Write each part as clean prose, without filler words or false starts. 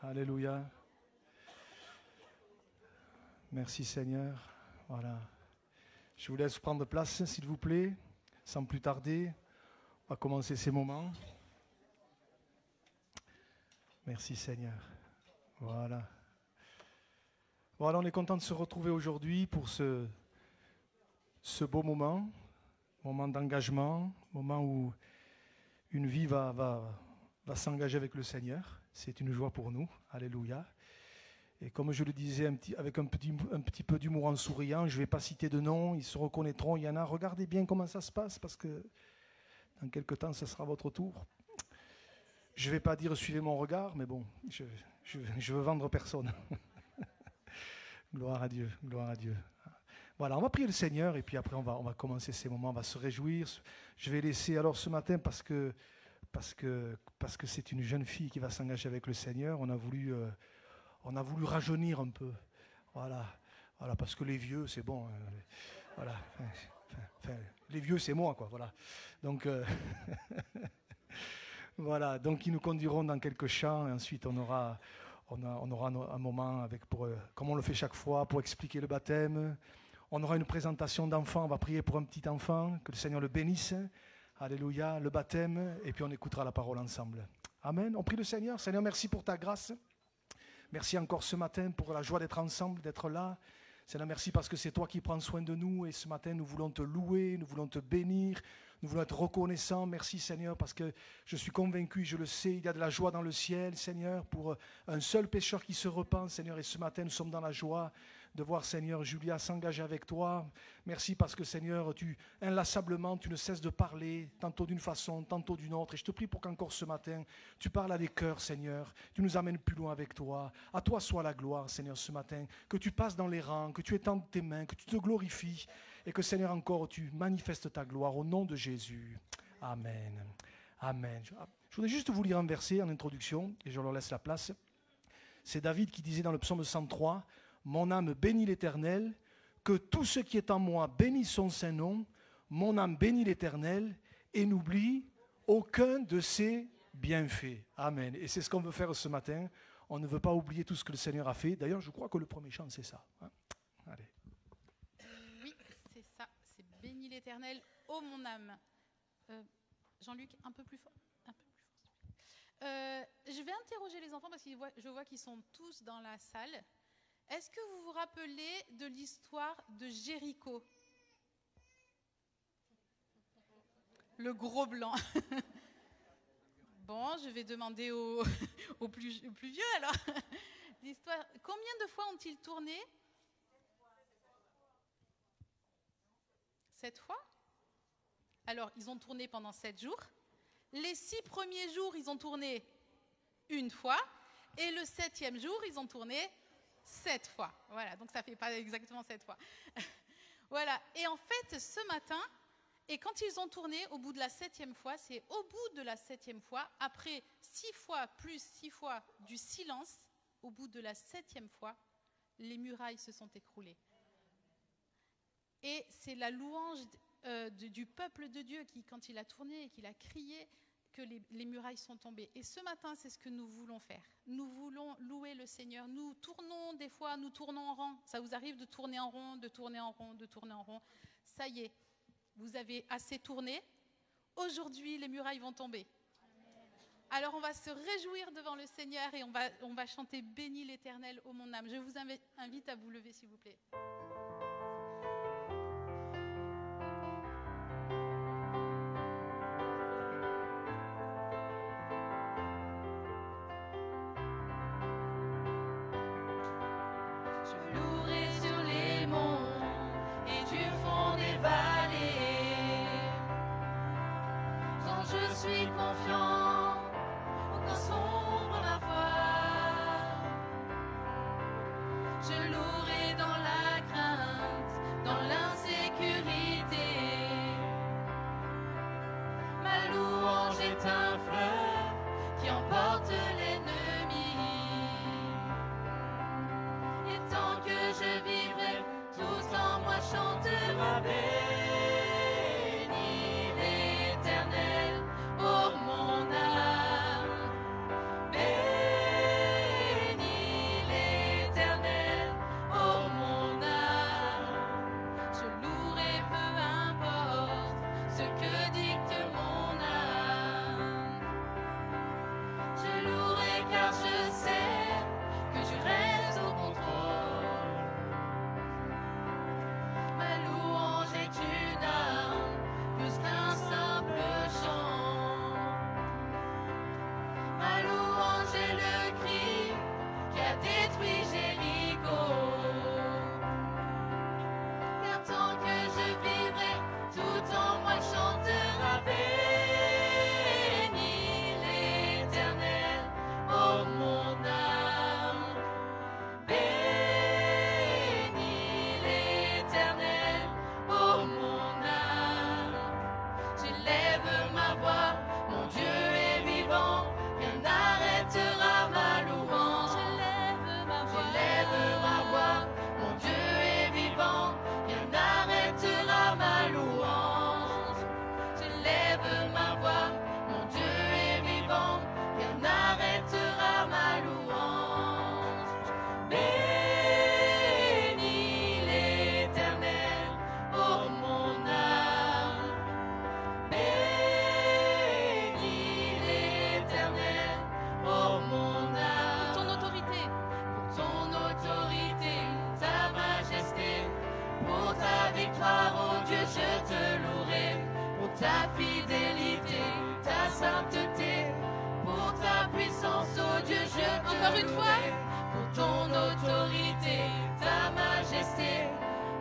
Alléluia. Merci Seigneur. Voilà. Je vous laisse prendre place, s'il vous plaît. Sans plus tarder, on va commencer ces moments. Merci Seigneur. Voilà. Voilà, on est content de se retrouver aujourd'hui pour ce beau moment d'engagement, moment où une vie va s'engager avec le Seigneur. C'est une joie pour nous. Alléluia. Et comme je le disais avec un petit peu d'humour en souriant, je ne vais pas citer de nom, ils se reconnaîtront, il y en a. Regardez bien comment ça se passe, parce que dans quelques temps, ce sera votre tour. Je ne vais pas dire suivez mon regard, mais bon, je veux vendre personne. Gloire à Dieu, gloire à Dieu. Voilà, on va prier le Seigneur et puis après on va commencer ces moments, on va se réjouir. Je vais laisser alors ce matin parce que c'est une jeune fille qui va s'engager avec le Seigneur. On a voulu rajeunir un peu. Voilà, parce que les vieux, c'est bon. Voilà. Enfin, les vieux, c'est moi, quoi. Voilà. Donc, voilà. Donc, ils nous conduiront dans quelques chants et ensuite on aura un moment comme on le fait chaque fois, pour expliquer le baptême. On aura une présentation d'enfants. On va prier pour un petit enfant, que le Seigneur le bénisse. Alléluia. Le baptême, et puis on écoutera la parole ensemble. Amen. On prie le Seigneur. Seigneur, merci pour ta grâce. Merci encore ce matin pour la joie d'être ensemble, d'être là. Seigneur, merci parce que c'est toi qui prends soin de nous et ce matin nous voulons te louer, nous voulons te bénir, nous voulons être reconnaissants. Merci Seigneur parce que je suis convaincu, je le sais, il y a de la joie dans le ciel, Seigneur, pour un seul pécheur qui se repent, Seigneur. Et ce matin nous sommes dans la joie de voir, Seigneur, Julia s'engager avec toi. Merci parce que, Seigneur, inlassablement, tu ne cesses de parler, tantôt d'une façon, tantôt d'une autre. Et je te prie pour qu'encore ce matin, tu parles à des cœurs, Seigneur. Tu nous amènes plus loin avec toi. À toi soit la gloire, Seigneur, ce matin. Que tu passes dans les rangs, que tu étendes tes mains, que tu te glorifies. Et que, Seigneur, encore, tu manifestes ta gloire au nom de Jésus. Amen. Amen. Je voudrais juste vous lire un verset en introduction, et je leur laisse la place. C'est David qui disait dans le psaume 103, « Mon âme bénit l'Éternel, que tout ce qui est en moi bénisse son saint nom. Mon âme bénit l'Éternel et n'oublie aucun de ses bienfaits. » Amen. Et c'est ce qu'on veut faire ce matin. On ne veut pas oublier tout ce que le Seigneur a fait. D'ailleurs, je crois que le premier chant, c'est ça. Allez. Oui, c'est ça. C'est « Bénis l'Éternel, ô mon âme ». Jean-Luc, un peu plus fort. Je vais interroger les enfants parce que je vois qu'ils sont tous dans la salle. Est-ce que vous vous rappelez de l'histoire de Jéricho? Le gros blanc. Bon, je vais demander aux plus vieux alors. L'histoire. Combien de fois ont-ils tourné? 7 fois. Alors, ils ont tourné pendant 7 jours. Les 6 premiers jours, ils ont tourné 1 fois. Et le 7e jour, ils ont tourné 7 fois. Voilà, donc ça ne fait pas exactement 7 fois. Voilà, et en fait, ce matin, et quand ils ont tourné, au bout de la 7e fois, c'est au bout de la 7e fois, après 6 fois plus 6 fois du silence, au bout de la 7e fois, les murailles se sont écroulées. Et c'est la louange du peuple de Dieu qui, quand il a tourné et qu'il a crié, que les murailles sont tombées. Et ce matin, c'est ce que nous voulons faire. Nous voulons louer le Seigneur. Nous tournons des fois, nous tournons en rond. Ça vous arrive de tourner en rond, de tourner en rond, de tourner en rond. Ça y est, vous avez assez tourné. Aujourd'hui, les murailles vont tomber. Alors, on va se réjouir devant le Seigneur et on va chanter « Bénis l'Éternel, ô mon âme ». Je vous invite à vous lever, s'il vous plaît. Bénis l'Éternel, ô mon âme, bénis tant que je vivrai, tout en moi chantera béni l'Éternel, oh mon âme. Béni l'Éternel, oh mon âme. J'élève ma voix, mon Dieu est vivant, rien n'arrêtera ma louange. J'élève ma voix, mon Dieu est vivant, rien n'arrêtera ma louange. J'élève ma voix, mon Dieu est vivant, rien n'arrêtera ma louange. Béni l'Éternel, oh mon âme. Béni l'Éternel, oh mon âme. Ton autorité. Pour ton autorité, ta majesté, pour ta victoire, oh Dieu, je te louerai. Pour ta fidélité, ta sainteté, pour ta puissance, oh Dieu, je te Encore une fois. louerai. Pour ton autorité, ta majesté,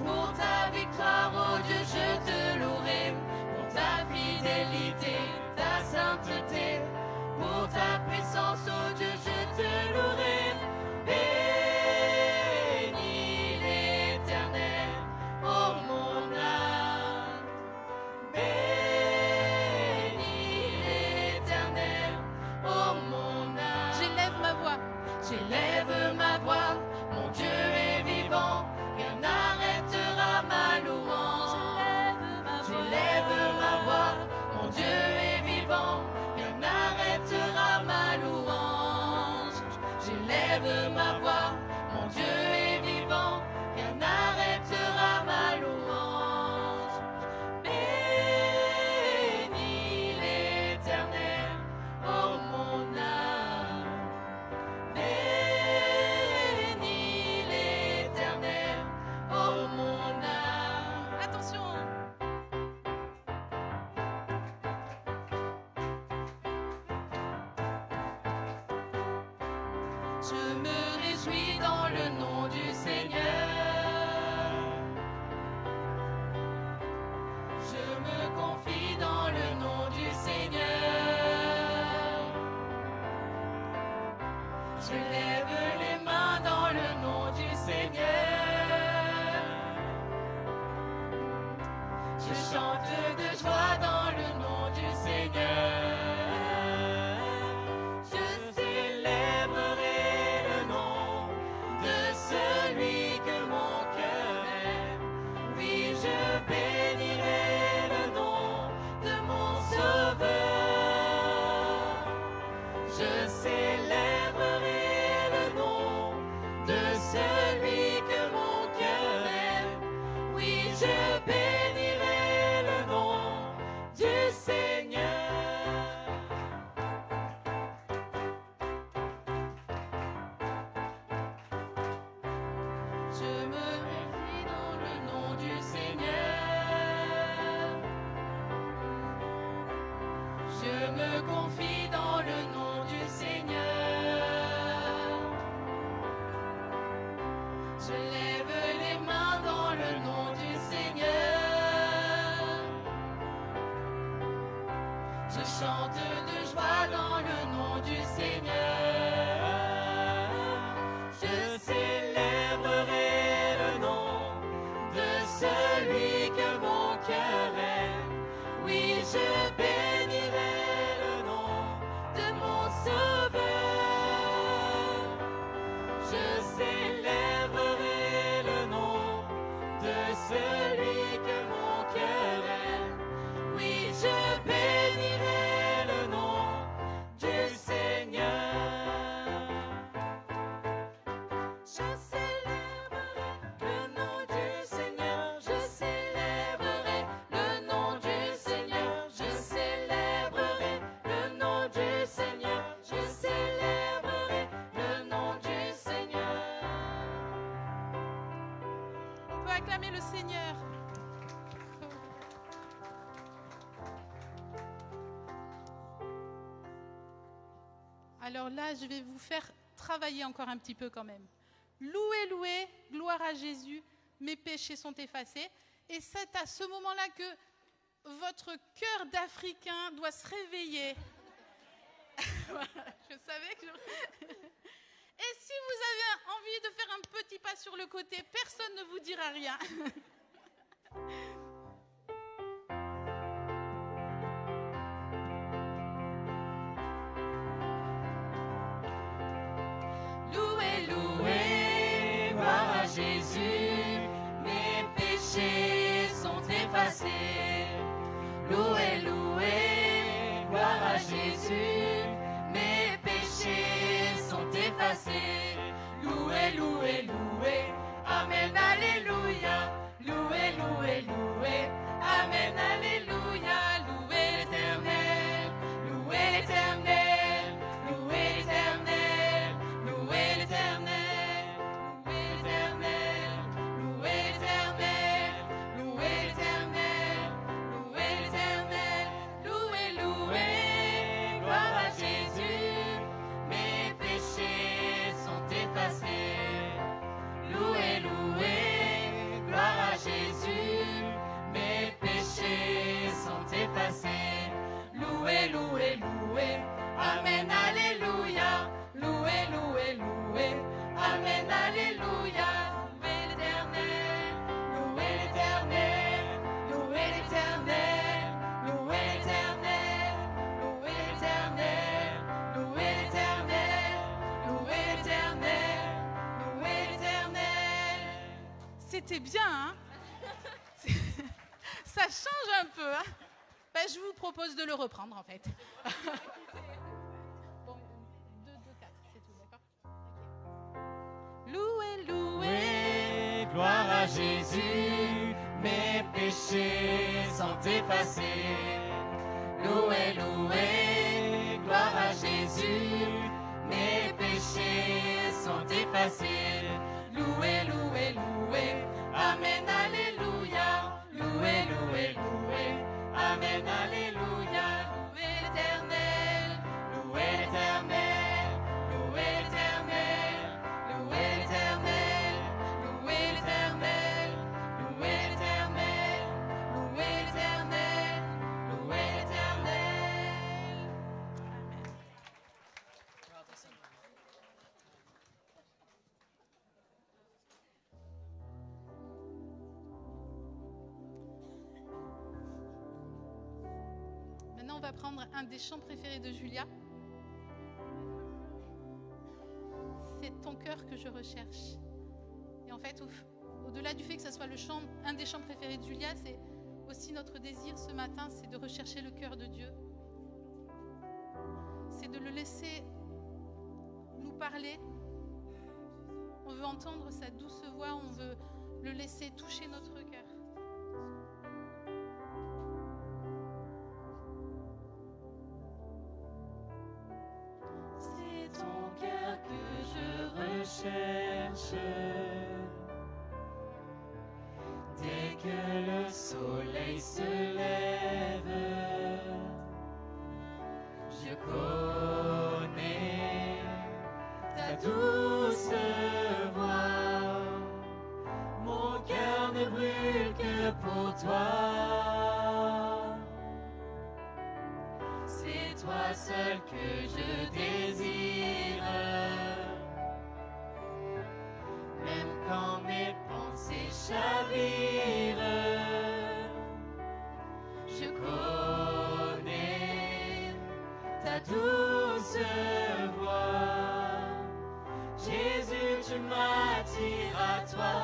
pour ta victoire, oh Dieu, je te louerai. Pour ta fidélité, ta sainteté, pour ta puissance, oh Dieu, je te louerai. Béni l'Éternel, oh mon âme. Béni l'Éternel, oh mon âme. J'élève ma voix. J'élève ma voix, mon Dieu est vivant, rien n'arrêtera ma louange. J'élève ma voix, mon Dieu est vivant, rien n'arrêtera ma louange. J'élève ma voix, mon Dieu est vivant, rien n'arrêtera ma louange. Béni l'Éternel, oh mon âme. Béni l'Éternel, oh mon âme. Attention. Je me réjouis dans le nom du Seigneur. Je me confie dans le nom du Seigneur. Je lève les mains dans le nom du Seigneur. Je chante de joie dans le nom du Seigneur. Je célébrerai le nom de celui que mon cœur aime. Oui, je bénirai le nom de mon Sauveur. Je célébrerai le nom de celui que mon cœur aime. Oui, je bénirai le nom du Seigneur. Je me réjouis dans le nom du Seigneur. Je me confie dans le nom du Seigneur. Je lève les mains dans le nom du Seigneur. Je chante de joie dans le nom du Seigneur. Je célébrerai le nom de celui que mon cœur aime. Oui, je bénirai le nom de mon Sauveur. Je célébrerai le nom de celui que mon cœur aime. Oui, je bénirai le nom du Seigneur. Je célébrerai le nom du Seigneur. Je célébrerai le nom du Seigneur. Je célébrerai le nom du Seigneur. Je célébrerai le nom du Seigneur. On peut acclamer le Seigneur. Alors là, je vais vous faire travailler encore un petit peu quand même. Louez, louez, gloire à Jésus, mes péchés sont effacés. Et c'est à ce moment-là que votre cœur d'Africain doit se réveiller. Je savais que Et si vous avez envie de faire un petit pas sur le côté, personne ne vous dira rien. Louez, louez, gloire à Jésus, mes péchés sont effacés. Louez, louez, gloire à Jésus, mes péchés sont effacés. Louez, louez, louez, amen, alléluia. Louez, louez, louez, amen, alléluia. Louez l'Éternel, louez l'Éternel, louez l'Éternel, louez l'Éternel, louez l'Éternel, louez l'Éternel, louez l'Éternel, louez l'Éternel. Louez, louez, gloire à Jésus, mes péchés sont effacés. Louez, louez, gloire à Jésus, mes péchés sont effacés. Louez, louez, louez, amen, alléluia. Louez, louez, louez, amen, alléluia. Louez l'Éternel, louez l'Éternel, louez l'Éternel, louez l'Éternel, louez l'Éternel, louez l'Éternel, louez l'Éternel, louez l'Éternel. C'était bien, hein? Ça change un peu, hein? Ben, je vous propose de le reprendre, en fait. Bon, 2, 4, c'est tout, d'accord? Ok. Louez, louez. Louez, gloire à Jésus, mes péchés sont effacés. Louez, louez, gloire à Jésus, mes péchés sont effacés. Louez, louez, louez, amen, alléluia. Louez, louez, louez, amen, alléluia. Louez l'Éternel, louez l'Éternel, louez l'Éternel, louez l'Éternel, louez l'Éternel, louez l'Éternel, louez l'Éternel, louez l'Éternel. Maintenant, on va prendre un des chants préférés de Julia. C'est ton cœur que je recherche. Et en fait, au-delà du fait que ce soit un des chants préférés de Julia, c'est aussi notre désir ce matin, c'est de rechercher le cœur de Dieu. C'est de le laisser nous parler. On veut entendre sa douce voix, on veut le laisser toucher notre cœur. C'est ton cœur que je recherche. Dès que le soleil se lève, je connais ta douce voix. Mon cœur ne brûle que pour toi. C'est toi seul que je désire. Même quand mes pensées chavirent, je connais ta douce voix. Jésus, tu m'attires à toi.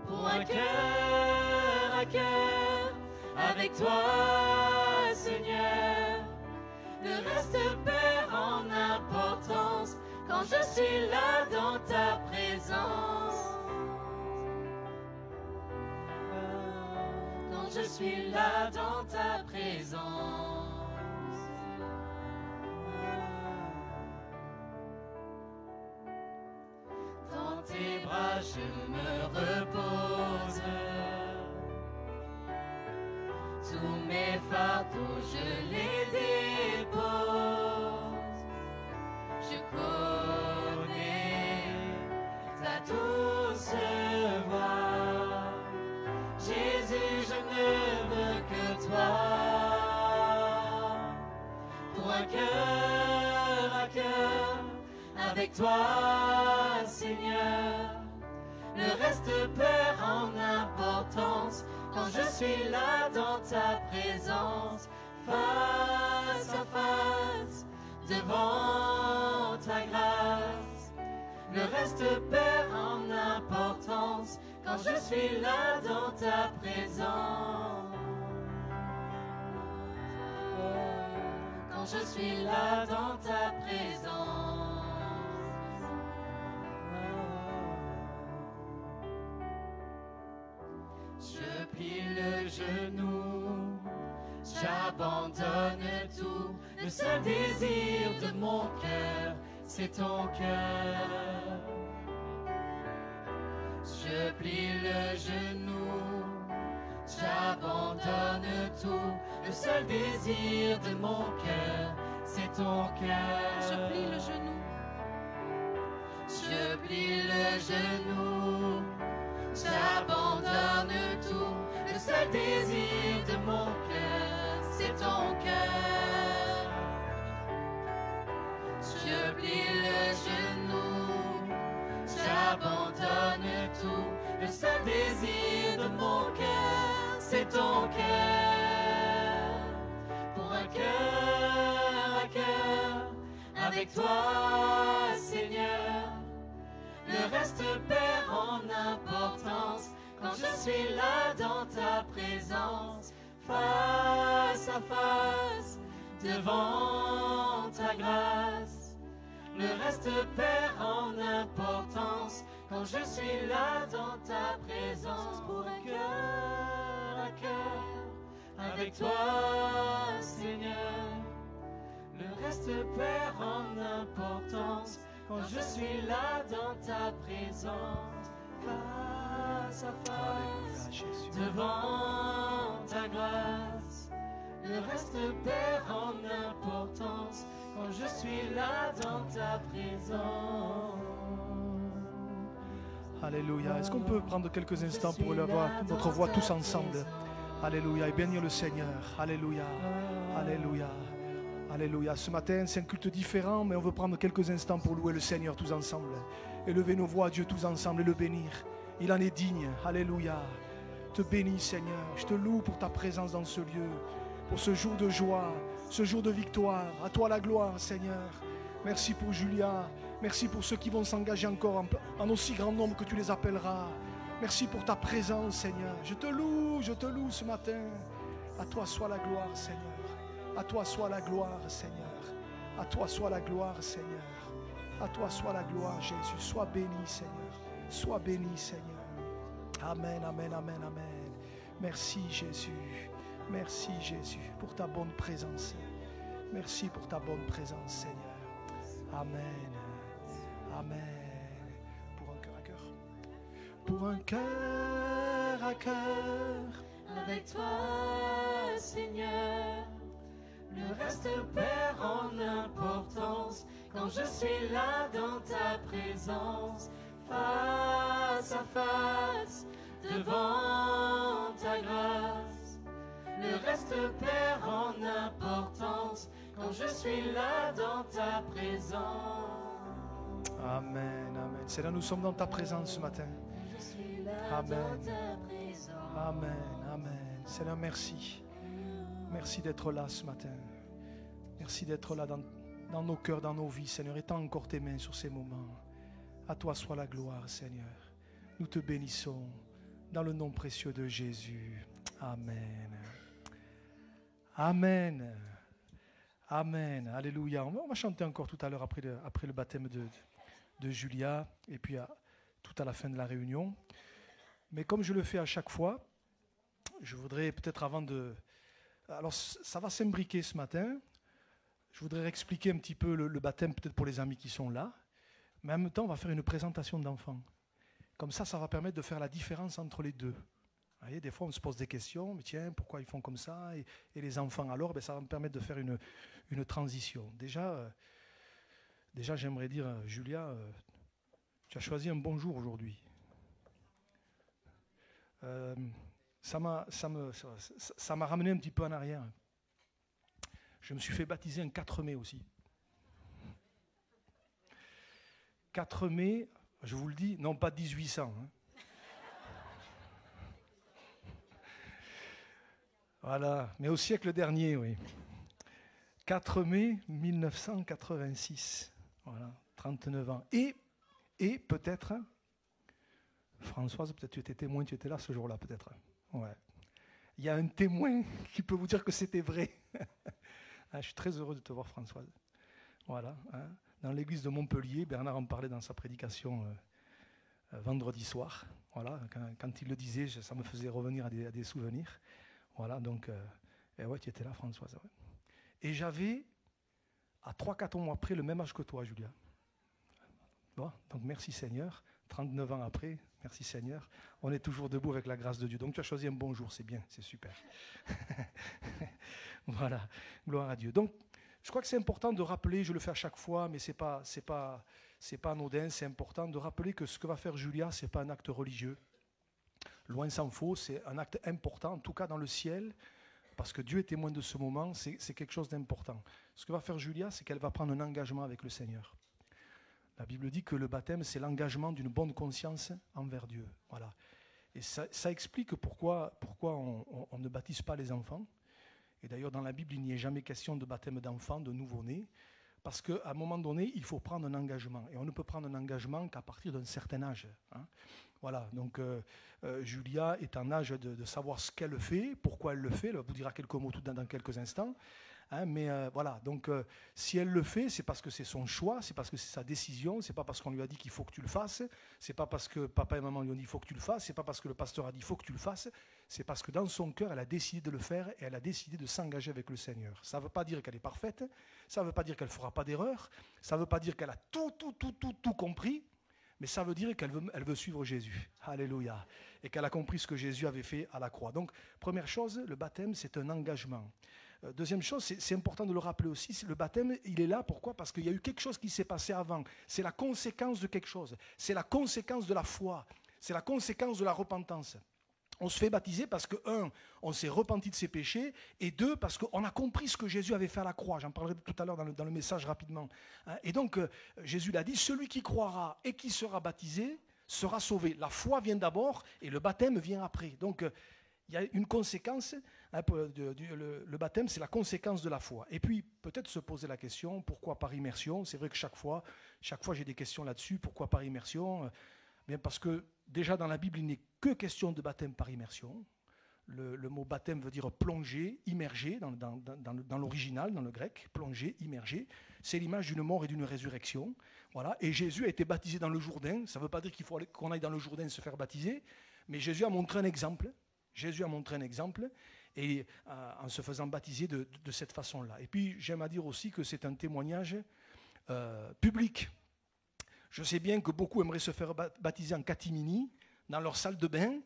Pour un cœur à cœur avec toi, Seigneur, le reste perd en importance quand je suis là dans ta présence. Quand je suis là dans ta présence. Dans tes bras je me repose. Tous mes fardeaux je les dépose. Je connais ta douce suis là dans ta présence, face à face, devant ta grâce. Le reste perd en importance quand je suis là dans ta présence. Quand je suis là dans ta présence. Je plie le genou, j'abandonne tout. Le seul désir de mon cœur, c'est ton cœur. Je plie le genou, j'abandonne tout. Le seul désir de mon cœur, c'est ton cœur. Je plie le genou. Je plie le genou, j'abandonne tout. Le seul désir de mon cœur, c'est ton cœur. Je plie le genou, j'abandonne tout. Le seul désir de mon cœur, c'est ton cœur. Pour un cœur à cœur, avec toi, Seigneur. Le reste perd en importance quand je suis là dans ta présence, face à face, devant ta grâce. Le reste perd en importance quand je suis là dans ta présence. Pour un cœur à cœur, avec toi, Seigneur. Le reste perd en importance quand je suis là dans ta présence, face à face, devant ta grâce. Le reste perd en importance quand je suis là dans ta présence. Alléluia. Est-ce qu'on peut prendre quelques instants pour élever notre voix tous ensemble? Alléluia. Et bénir le Seigneur. Alléluia. Alléluia. Alléluia. Ce matin, c'est un culte différent, mais on veut prendre quelques instants pour louer le Seigneur tous ensemble. Élever nos voix à Dieu tous ensemble et le bénir. Il en est digne. Alléluia. Te bénis, Seigneur. Je te loue pour ta présence dans ce lieu, pour ce jour de joie, ce jour de victoire. À toi la gloire, Seigneur. Merci pour Julia. Merci pour ceux qui vont s'engager encore en aussi grand nombre que tu les appelleras. Merci pour ta présence, Seigneur. Je te loue ce matin. À toi soit la gloire, Seigneur. À toi soit la gloire, Seigneur. À toi soit la gloire, Seigneur. À toi soit la gloire, Jésus. Sois béni, Seigneur. Sois béni, Seigneur. Amen, amen, amen, amen. Merci, Jésus. Merci, Jésus, pour ta bonne présence. Merci pour ta bonne présence, Seigneur. Amen. Amen. Pour un cœur à cœur. Pour un cœur à cœur. Avec toi, Seigneur. Le reste perd en importance quand je suis là dans ta présence, face à face, devant ta grâce. Le reste perd en importance quand je suis là dans ta présence. Amen, amen. Seigneur, nous sommes dans ta présence ce matin. Je suis là Amen. dans ta présence. Amen, amen. Seigneur, merci. Merci d'être là ce matin. Merci d'être là dans nos cœurs, dans nos vies, Seigneur. Étends encore tes mains sur ces moments. À toi soit la gloire, Seigneur. Nous te bénissons dans le nom précieux de Jésus. Amen. Amen. Amen. Alléluia. On va chanter encore tout à l'heure après le baptême de Julia et puis tout à la fin de la réunion. Mais comme je le fais à chaque fois, je voudrais peut-être avant de... Alors ça va s'imbriquer ce matin. Je voudrais expliquer un petit peu le baptême peut-être pour les amis qui sont là. Mais en même temps, on va faire une présentation d'enfants. Comme ça va permettre de faire la différence entre les deux. Vous voyez, des fois, on se pose des questions. Mais tiens, pourquoi ils font comme ça et les enfants alors, ça va me permettre de faire une transition. Déjà, j'aimerais dire, Julia, tu as choisi un bon jour aujourd'hui. Ça m'a ramené un petit peu en arrière. Je me suis fait baptiser un 4 mai aussi. 4 mai, je vous le dis, non pas 1800. Voilà, mais au siècle dernier, oui. 4 mai 1986. Voilà, 39 ans. Et peut-être, Françoise, peut-être tu étais témoin, tu étais là ce jour-là, peut-être. Ouais. Il y a un témoin qui peut vous dire que c'était vrai. Je suis très heureux de te voir, Françoise. Voilà. Dans l'église de Montpellier, Bernard en parlait dans sa prédication vendredi soir. Voilà. Quand il le disait, ça me faisait revenir à des souvenirs. Voilà, donc, ouais, tu étais là, Françoise. Ouais. Et j'avais, à 3-4 mois après, le même âge que toi, Julia. Bon, donc merci Seigneur. 39 ans après, merci Seigneur. On est toujours debout avec la grâce de Dieu. Donc tu as choisi un bon jour, c'est bien, c'est super. Voilà, gloire à Dieu. Donc, je crois que c'est important de rappeler, je le fais à chaque fois, mais c'est pas anodin, c'est important de rappeler que ce que va faire Julia, c'est pas un acte religieux. Loin s'en faut, c'est un acte important, en tout cas dans le ciel, parce que Dieu est témoin de ce moment, c'est quelque chose d'important. Ce que va faire Julia, c'est qu'elle va prendre un engagement avec le Seigneur. La Bible dit que le baptême, c'est l'engagement d'une bonne conscience envers Dieu. Voilà. Et ça explique pourquoi on ne baptise pas les enfants. Et d'ailleurs, dans la Bible, il n'y est jamais question de baptême d'enfants, de nouveau-nés, parce qu'à un moment donné, il faut prendre un engagement. Et on ne peut prendre un engagement qu'à partir d'un certain âge. Voilà, donc Julia est en âge de savoir ce qu'elle fait, pourquoi elle le fait. Elle vous dira quelques mots tout dans quelques instants. Mais voilà, donc si elle le fait, c'est parce que c'est son choix, c'est parce que c'est sa décision, c'est pas parce qu'on lui a dit qu'il faut que tu le fasses, c'est pas parce que papa et maman lui ont dit il faut que tu le fasses, c'est pas parce que le pasteur a dit il faut que tu le fasses, c'est parce que dans son cœur, elle a décidé de le faire et elle a décidé de s'engager avec le Seigneur. Ça ne veut pas dire qu'elle est parfaite, ça ne veut pas dire qu'elle ne fera pas d'erreur, ça ne veut pas dire qu'elle a tout compris, mais ça veut dire qu'elle veut suivre Jésus. Alléluia. Et qu'elle a compris ce que Jésus avait fait à la croix. Donc, première chose, le baptême, c'est un engagement. Deuxième chose, c'est important de le rappeler aussi, le baptême, il est là, pourquoi ? Parce qu'il y a eu quelque chose qui s'est passé avant. C'est la conséquence de quelque chose. C'est la conséquence de la foi. C'est la conséquence de la repentance. On se fait baptiser parce que, 1, on s'est repenti de ses péchés, et 2, parce qu'on a compris ce que Jésus avait fait à la croix. J'en parlerai tout à l'heure dans le message rapidement. Et donc, Jésus l'a dit, celui qui croira et qui sera baptisé sera sauvé. La foi vient d'abord et le baptême vient après. Donc, il y a une conséquence, le baptême, c'est la conséquence de la foi. Et puis, peut-être se poser la question, pourquoi par immersion ? C'est vrai que chaque fois j'ai des questions là-dessus. Pourquoi par immersion ? Bien parce que déjà dans la Bible, il n'est que question de baptême par immersion. Le mot baptême veut dire plonger, immerger, dans l'original, dans le grec, plonger, immerger. C'est l'image d'une mort et d'une résurrection. Voilà. Et Jésus a été baptisé dans le Jourdain. Ça ne veut pas dire qu'il faut qu'on aille dans le Jourdain se faire baptiser, mais Jésus a montré un exemple. Jésus a montré un exemple et en se faisant baptiser de cette façon-là. Et puis j'aime à dire aussi que c'est un témoignage public. Je sais bien que beaucoup aimeraient se faire baptiser en catimini, dans leur salle de bain,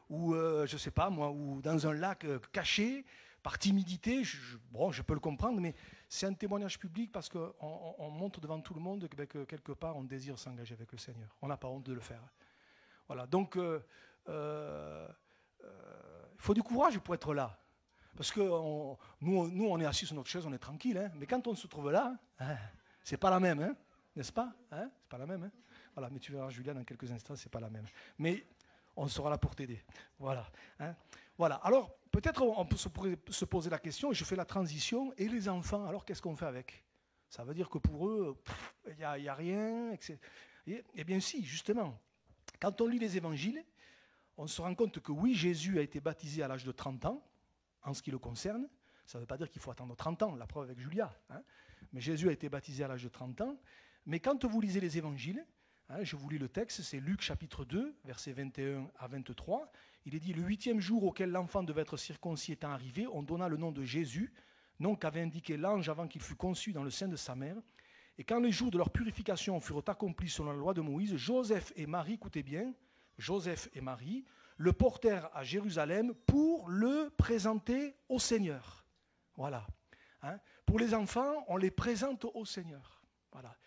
ou je ne sais pas moi, ou dans un lac caché, par timidité. Je peux le comprendre, mais c'est un témoignage public parce qu'on montre devant tout le monde que quelque part on désire s'engager avec le Seigneur. On n'a pas honte de le faire. Voilà, donc il faut du courage pour être là. Parce que nous, on est assis sur notre chaise, on est tranquille. Hein, mais quand on se trouve là, c'est pas la même, hein, n'est-ce pas ? C'est pas la même. Hein, voilà, mais tu verras, Julien, dans quelques instants, c'est pas la même. Mais on sera là pour t'aider. Voilà. Hein, voilà. Alors, peut-être on peut se poser la question, et je fais la transition, et les enfants, alors qu'est-ce qu'on fait avec ? Ça veut dire que pour eux, il n'y a rien, etc. Eh bien si, justement, quand on lit les évangiles, on se rend compte que oui, Jésus a été baptisé à l'âge de 30 ans, en ce qui le concerne. Ça ne veut pas dire qu'il faut attendre 30 ans, la preuve avec Julia. Hein. Mais Jésus a été baptisé à l'âge de 30 ans. Mais quand vous lisez les évangiles, je vous lis le texte, c'est Luc chapitre 2, versets 21 à 23. Il est dit, le 8e jour auquel l'enfant devait être circoncis étant arrivé, on donna le nom de Jésus, nom qu'avait indiqué l'ange avant qu'il fût conçu dans le sein de sa mère. Et quand les jours de leur purification furent accomplis selon la loi de Moïse, Joseph et Marie, écoutez bien, Joseph et Marie le portèrent à Jérusalem pour le présenter au Seigneur. Voilà. Hein. Pour les enfants, on les présente au Seigneur. Voilà.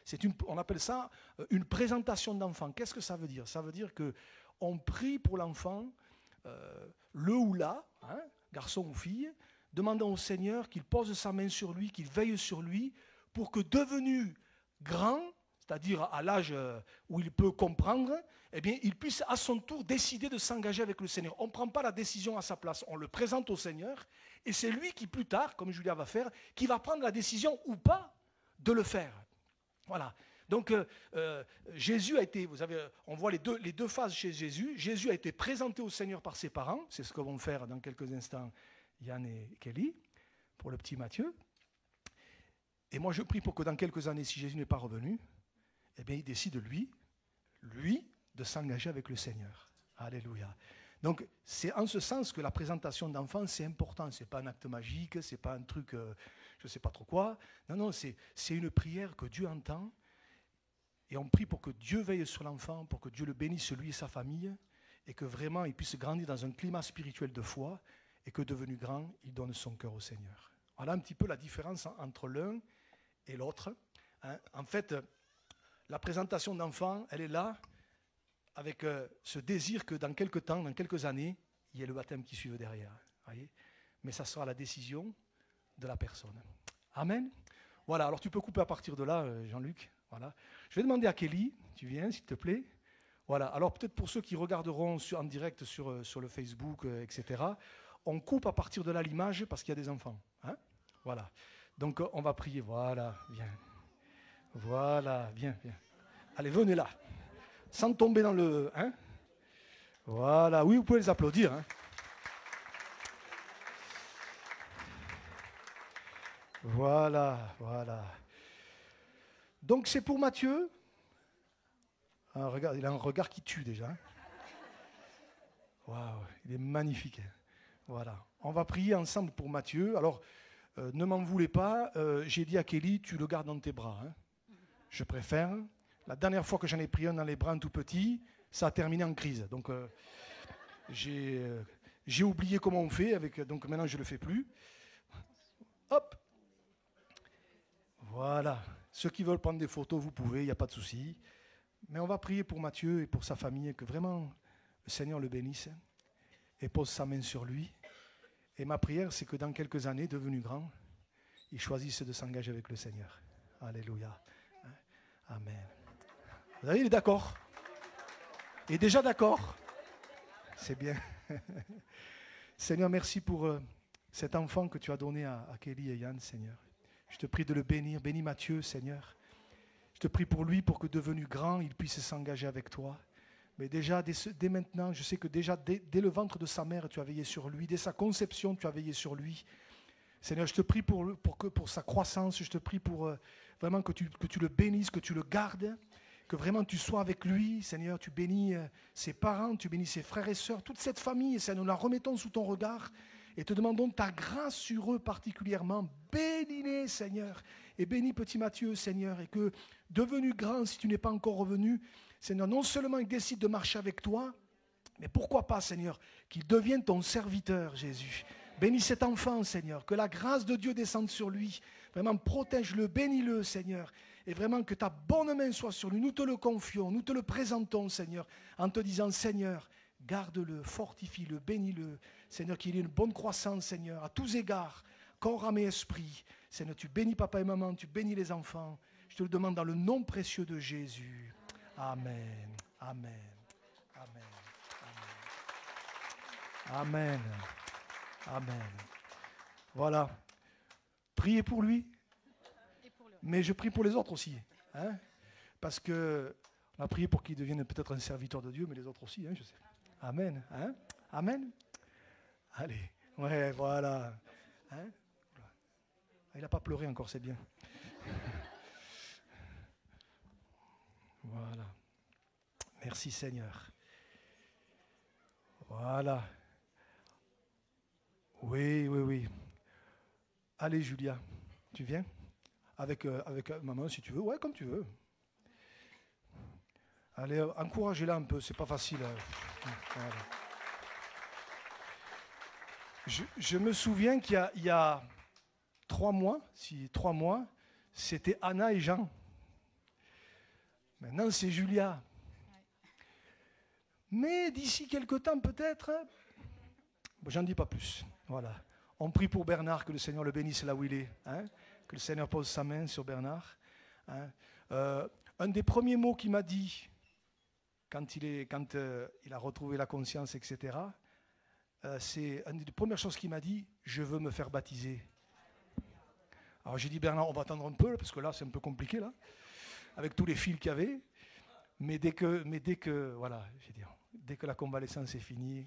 On appelle ça une présentation d'enfant. Qu'est-ce que ça veut dire ? Ça veut dire qu'on prie pour l'enfant, le ou la, garçon ou fille, demandant au Seigneur qu'il pose sa main sur lui, qu'il veille sur lui, pour que devenu grand, c'est-à-dire à l'âge où il peut comprendre, eh bien, il puisse à son tour décider de s'engager avec le Seigneur. On ne prend pas la décision à sa place, on le présente au Seigneur, et c'est lui qui, plus tard, comme Julia va faire, qui va prendre la décision ou pas de le faire. Voilà. Donc, Jésus a été, on voit les deux phases chez Jésus. Jésus a été présenté au Seigneur par ses parents, c'est ce que vont faire dans quelques instants Yann et Kelly, pour le petit Matthieu. Et moi, je prie pour que dans quelques années, si Jésus n'est pas revenu, eh bien, il décide, lui, de s'engager avec le Seigneur. Alléluia. Donc, c'est en ce sens que la présentation d'enfants, c'est important. Ce n'est pas un acte magique, ce n'est pas un truc, je ne sais pas trop quoi. Non, c'est une prière que Dieu entend. Et on prie pour que Dieu veille sur l'enfant, pour que Dieu le bénisse, lui et sa famille, et que vraiment il puisse grandir dans un climat spirituel de foi, et que devenu grand, il donne son cœur au Seigneur. Voilà un petit peu la différence entre l'un et l'autre. En fait, la présentation d'enfant, elle est là, avec ce désir que dans quelques temps, dans quelques années, il y ait le baptême qui suive derrière. Voyez ? Mais ça sera la décision de la personne. Amen. Voilà, alors tu peux couper à partir de là, Jean-Luc. Voilà. Je vais demander à Kelly, tu viens s'il te plaît. Voilà, alors peut-être pour ceux qui regarderont en direct sur le Facebook, etc., on coupe à partir de là l'image parce qu'il y a des enfants. Hein, voilà. Donc on va prier, voilà, viens. Voilà, viens. Allez, venez là. Sans tomber dans le... Hein, voilà, oui, vous pouvez les applaudir. Hein. Voilà. Donc c'est pour Matthieu. Regarde, il a un regard qui tue déjà. Waouh, il est magnifique. Voilà. On va prier ensemble pour Matthieu. Alors, ne m'en voulez pas. J'ai dit à Kelly, tu le gardes dans tes bras. Hein. Je préfère. La dernière fois que j'en ai pris un dans les bras, un tout petit, ça a terminé en crise. Donc, j'ai oublié comment on fait. Donc maintenant, je ne le fais plus. Hop. Voilà. Ceux qui veulent prendre des photos, vous pouvez, il n'y a pas de souci. Mais on va prier pour Matthieu et pour sa famille, que vraiment le Seigneur le bénisse et pose sa main sur lui. Et ma prière, c'est que dans quelques années, devenu grand, il choisisse de s'engager avec le Seigneur. Alléluia. Amen. Vous voyez, il est d'accord. Il est déjà d'accord. C'est bien. Seigneur, merci pour cet enfant que tu as donné à Kelly et Yann, Seigneur. Je te prie de le bénir. Bénis Matthieu, Seigneur. Je te prie pour lui, pour que devenu grand, il puisse s'engager avec toi. Mais déjà, dès maintenant, je sais que déjà, dès le ventre de sa mère, tu as veillé sur lui. Dès sa conception, tu as veillé sur lui. Seigneur, je te prie pour sa croissance. Je te prie pour vraiment que tu le bénisses, que tu le gardes. Que vraiment tu sois avec lui. Seigneur, tu bénis ses parents, tu bénis ses frères et sœurs. Toute cette famille, Seigneur, nous la remettons sous ton regard. Et te demandons ta grâce sur eux particulièrement. Bénis-les, Seigneur. Et bénis petit Matthieu, Seigneur. Et que, devenu grand, si tu n'es pas encore revenu, Seigneur, non seulement il décide de marcher avec toi, mais pourquoi pas, Seigneur, qu'il devienne ton serviteur, Jésus. Bénis cet enfant, Seigneur. Que la grâce de Dieu descende sur lui. Vraiment, protège-le, bénis-le, Seigneur. Et vraiment, que ta bonne main soit sur lui. Nous te le confions, nous te le présentons, Seigneur, en te disant, Seigneur, garde-le, fortifie-le, bénis-le. Seigneur, qu'il ait une bonne croissance, Seigneur, à tous égards, corps, âme et esprit. Seigneur, tu bénis papa et maman, tu bénis les enfants. Je te le demande dans le nom précieux de Jésus. Amen, amen, amen, amen, amen. Voilà. Priez pour lui, mais je prie pour les autres aussi. Hein, parce que on a prié pour qu'il devienne peut-être un serviteur de Dieu, mais les autres aussi, hein, je sais. Amen. Hein, amen. Allez, ouais, voilà. Hein, il n'a pas pleuré encore, c'est bien. Voilà. Merci Seigneur. Voilà. Oui. Allez Julia, tu viens avec maman si tu veux. Ouais, comme tu veux. Allez, encouragez-la un peu, c'est pas facile. Voilà. Je me souviens qu'il y a 3 mois, c'était Anna et Jean. Maintenant, c'est Julia. Mais d'ici quelque temps, peut-être, j'en dis pas plus. Voilà. On prie pour Bernard, que le Seigneur le bénisse là où il est. Hein, que le Seigneur pose sa main sur Bernard. Hein. un des premiers mots qu'il m'a dit quand il a retrouvé la conscience, etc., c'est une des premières choses qu'il m'a dit, je veux me faire baptiser. Alors j'ai dit, Bernard, on va attendre un peu, parce que là, c'est un peu compliqué, là, avec tous les fils qu'il y avait. Mais dès que voilà, j'ai dit, dès que la convalescence est finie,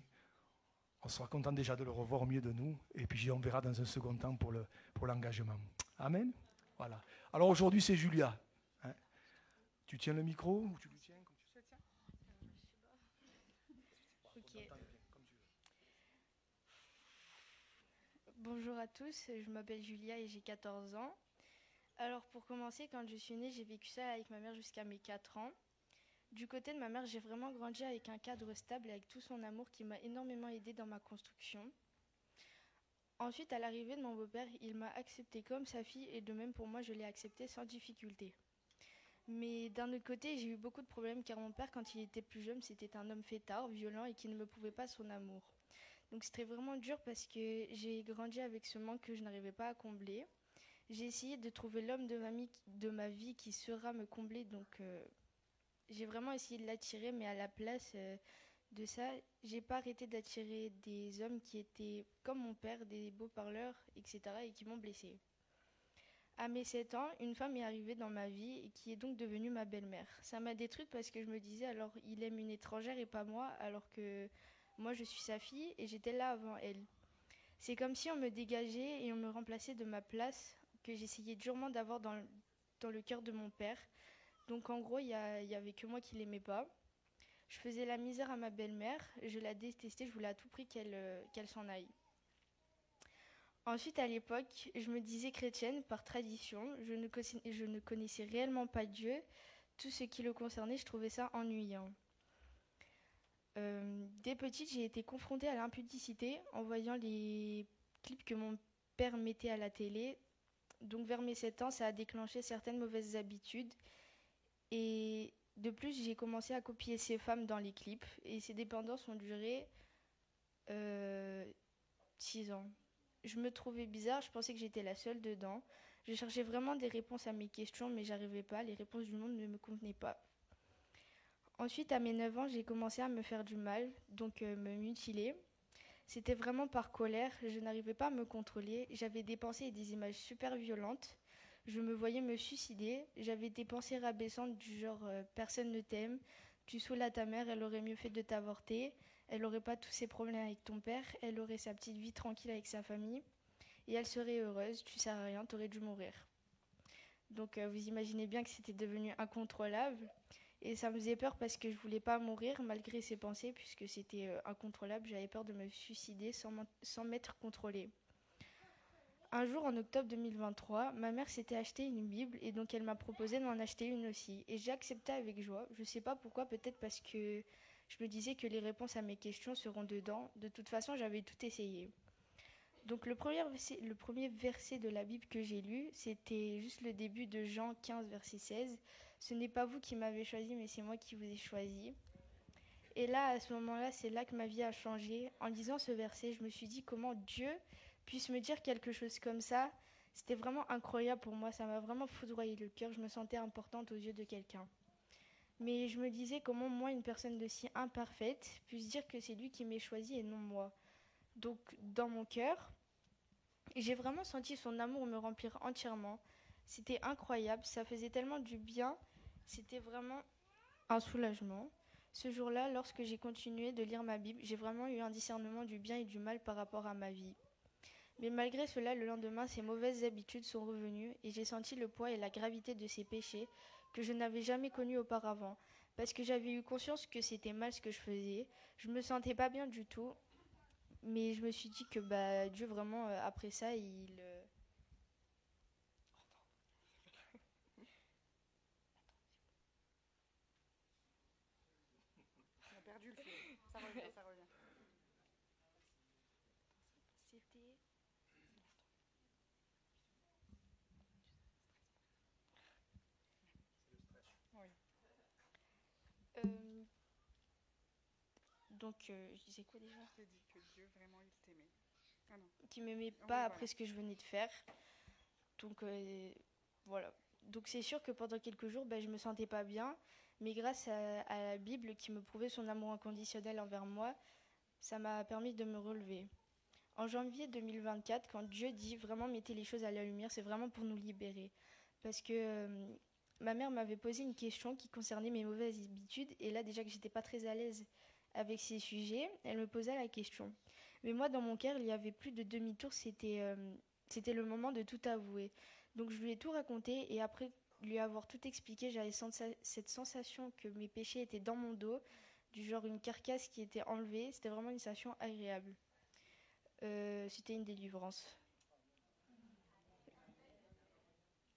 on sera content déjà de le revoir au milieu de nous. Et puis on verra dans un second temps pour l'engagement. Amen. Voilà. Alors aujourd'hui, c'est Julia. Hein. Tu tiens le micro ou tu le tiens comme tu sais, Ok. Bonjour à tous, je m'appelle Julia et j'ai 14 ans. Alors pour commencer, quand je suis née, j'ai vécu ça avec ma mère jusqu'à mes 4 ans. Du côté de ma mère, j'ai vraiment grandi avec un cadre stable et avec tout son amour qui m'a énormément aidée dans ma construction. Ensuite, à l'arrivée de mon beau-père, il m'a acceptée comme sa fille et de même pour moi, je l'ai acceptée sans difficulté. Mais d'un autre côté, j'ai eu beaucoup de problèmes car mon père, quand il était plus jeune, c'était un homme fêtard, violent et qui ne me prouvait pas son amour. Donc c'était vraiment dur parce que j'ai grandi avec ce manque que je n'arrivais pas à combler. J'ai essayé de trouver l'homme de ma vie qui saura me combler, donc j'ai vraiment essayé de l'attirer, mais à la place de ça, j'ai pas arrêté d'attirer des hommes qui étaient comme mon père, des beaux parleurs, etc. et qui m'ont blessée. À mes 7 ans, une femme est arrivée dans ma vie et qui est donc devenue ma belle-mère. Ça m'a détruite parce que je me disais alors il aime une étrangère et pas moi, alors que moi je suis sa fille et j'étais là avant elle. C'est comme si on me dégageait et on me remplaçait de ma place que j'essayais durement d'avoir dans le cœur de mon père. Donc en gros, il y avait que moi qui l'aimais pas. Je faisais la misère à ma belle-mère, je la détestais, je voulais à tout prix qu'elle s'en aille. Ensuite, à l'époque, je me disais chrétienne par tradition. Je ne connaissais réellement pas Dieu. Tout ce qui le concernait, je trouvais ça ennuyant. Dès petite, j'ai été confrontée à l'impudicité en voyant les clips que mon père mettait à la télé. Donc vers mes 7 ans, ça a déclenché certaines mauvaises habitudes. Et de plus, j'ai commencé à copier ces femmes dans les clips. Et ces dépendances ont duré 6 ans. Je me trouvais bizarre, je pensais que j'étais la seule dedans. Je cherchais vraiment des réponses à mes questions, mais j'arrivais pas. Les réponses du monde ne me convenaient pas. Ensuite, à mes 9 ans, j'ai commencé à me faire du mal, donc me mutiler. C'était vraiment par colère, je n'arrivais pas à me contrôler. J'avais des pensées et des images super violentes. Je me voyais me suicider. J'avais des pensées rabaissantes du genre personne ne t'aime, tu saoules à ta mère, elle aurait mieux fait de t'avorter. Elle n'aurait pas tous ses problèmes avec ton père, elle aurait sa petite vie tranquille avec sa famille. Et elle serait heureuse, tu sers à rien, t'aurais dû mourir. Donc vous imaginez bien que c'était devenu incontrôlable. Et ça me faisait peur parce que je voulais pas mourir malgré ces pensées, puisque c'était incontrôlable. J'avais peur de me suicider sans m'être contrôlée. Un jour, en octobre 2023, ma mère s'était acheté une Bible et donc elle m'a proposé de m'en acheter une aussi. Et j'ai accepté avec joie. Je sais pas pourquoi, peut-être parce que je me disais que les réponses à mes questions seront dedans. De toute façon, j'avais tout essayé. Donc le premier verset de la Bible que j'ai lu, c'était juste le début de Jean 15, verset 16. Ce n'est pas vous qui m'avez choisi, mais c'est moi qui vous ai choisi. Et là, à ce moment-là, c'est là que ma vie a changé. En lisant ce verset, je me suis dit comment Dieu puisse me dire quelque chose comme ça. C'était vraiment incroyable pour moi, ça m'a vraiment foudroyé le cœur. Je me sentais importante aux yeux de quelqu'un. Mais je me disais comment moi, une personne de si imparfaite, puisse dire que c'est lui qui m'ait choisi et non moi. Donc, dans mon cœur, j'ai vraiment senti son amour me remplir entièrement. C'était incroyable, ça faisait tellement du bien. C'était vraiment un soulagement. Ce jour-là, lorsque j'ai continué de lire ma Bible, j'ai vraiment eu un discernement du bien et du mal par rapport à ma vie. Mais malgré cela, le lendemain, ces mauvaises habitudes sont revenues et j'ai senti le poids et la gravité de ces péchés que je n'avais jamais connus auparavant. Parce que j'avais eu conscience que c'était mal ce que je faisais. Je me sentais pas bien du tout. Mais je me suis dit que Dieu, vraiment, après ça, il... On a perdu le fil. Ça revient, ça revient. C'était... Oui. Donc, je disais quoi déjà ? Je t'ai dit que Dieu, vraiment, il t'aimait. Ah non. Qui m'aimait Oui, pas voilà. après ce que je venais de faire. Donc, voilà. Donc c'est sûr que pendant quelques jours, je me sentais pas bien, mais grâce à la Bible qui me prouvait son amour inconditionnel envers moi, ça m'a permis de me relever. En janvier 2024, quand Dieu dit vraiment mettez les choses à la lumière, c'est vraiment pour nous libérer. Parce que ma mère m'avait posé une question qui concernait mes mauvaises habitudes, et là déjà que j'étais pas très à l'aise avec ces sujets, elle me posait la question. Mais moi, dans mon cœur, il y avait plus de demi-tour, c'était le moment de tout avouer. Donc je lui ai tout raconté, et après lui avoir tout expliqué, j'avais cette sensation que mes péchés étaient dans mon dos, du genre une carcasse qui était enlevée. C'était vraiment une sensation agréable. C'était une délivrance.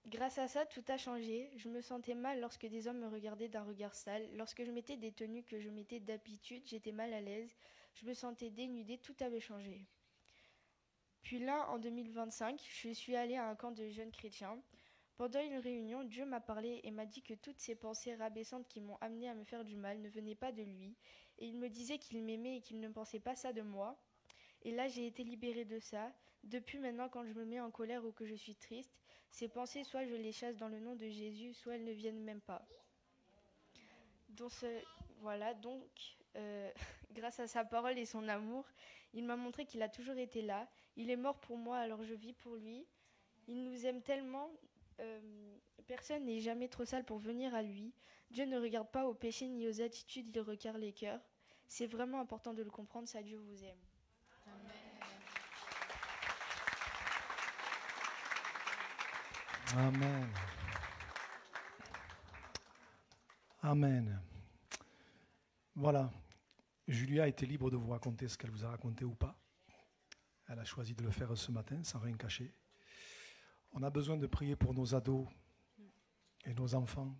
Grâce à ça, tout a changé. Je me sentais mal lorsque des hommes me regardaient d'un regard sale. Lorsque je mettais des tenues que je mettais d'habitude, j'étais mal à l'aise. Je me sentais dénudée, tout avait changé. Puis là, en 2025, je suis allée à un camp de jeunes chrétiens. Pendant une réunion, Dieu m'a parlé et m'a dit que toutes ces pensées rabaissantes qui m'ont amenée à me faire du mal ne venaient pas de lui. Et il me disait qu'il m'aimait et qu'il ne pensait pas ça de moi. Et là, j'ai été libérée de ça. Depuis maintenant, quand je me mets en colère ou que je suis triste, ces pensées, soit je les chasse dans le nom de Jésus, soit elles ne viennent même pas. Donc, grâce à sa parole et son amour, il m'a montré qu'il a toujours été là. Il est mort pour moi, alors je vis pour lui. Il nous aime tellement, personne n'est jamais trop sale pour venir à lui. Dieu ne regarde pas aux péchés ni aux attitudes, il regarde les cœurs. C'est vraiment important de le comprendre, ça, Dieu vous aime. Amen. Amen. Voilà. Julia était libre de vous raconter ce qu'elle vous a raconté ou pas. Elle a choisi de le faire ce matin, sans rien cacher. On a besoin de prier pour nos ados et nos enfants.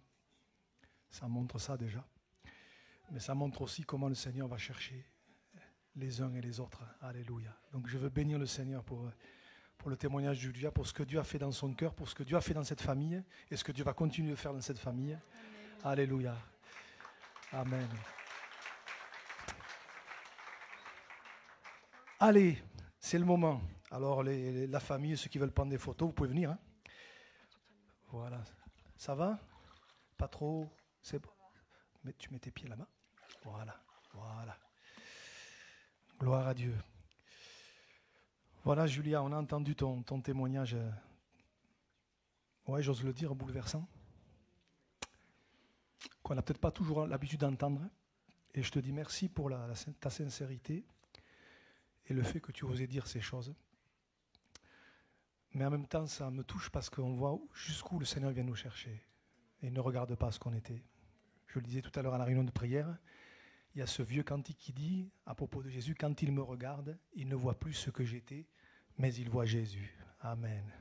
Ça montre ça déjà. Mais ça montre aussi comment le Seigneur va chercher les uns et les autres. Alléluia. Donc je veux bénir le Seigneur pour le témoignage de Julia, pour ce que Dieu a fait dans son cœur, pour ce que Dieu a fait dans cette famille et ce que Dieu va continuer de faire dans cette famille. Amen. Alléluia. Amen. Allez, c'est le moment. Alors la famille, ceux qui veulent prendre des photos, vous pouvez venir. Hein. Voilà. Ça va? Pas trop? C'est bon. Mais tu mets tes pieds là-bas. Voilà. Voilà. Gloire à Dieu. Voilà, Julia, on a entendu ton témoignage, ouais, j'ose le dire, bouleversant, qu'on n'a peut-être pas toujours l'habitude d'entendre. Et je te dis merci pour ta sincérité et le fait que tu osais dire ces choses. Mais en même temps, ça me touche parce qu'on voit jusqu'où le Seigneur vient nous chercher. Et il ne regarde pas ce qu'on était. Je le disais tout à l'heure à la réunion de prière, il y a ce vieux cantique qui dit, à propos de Jésus, quand il me regarde, il ne voit plus ce que j'étais, mais il voit Jésus. Amen.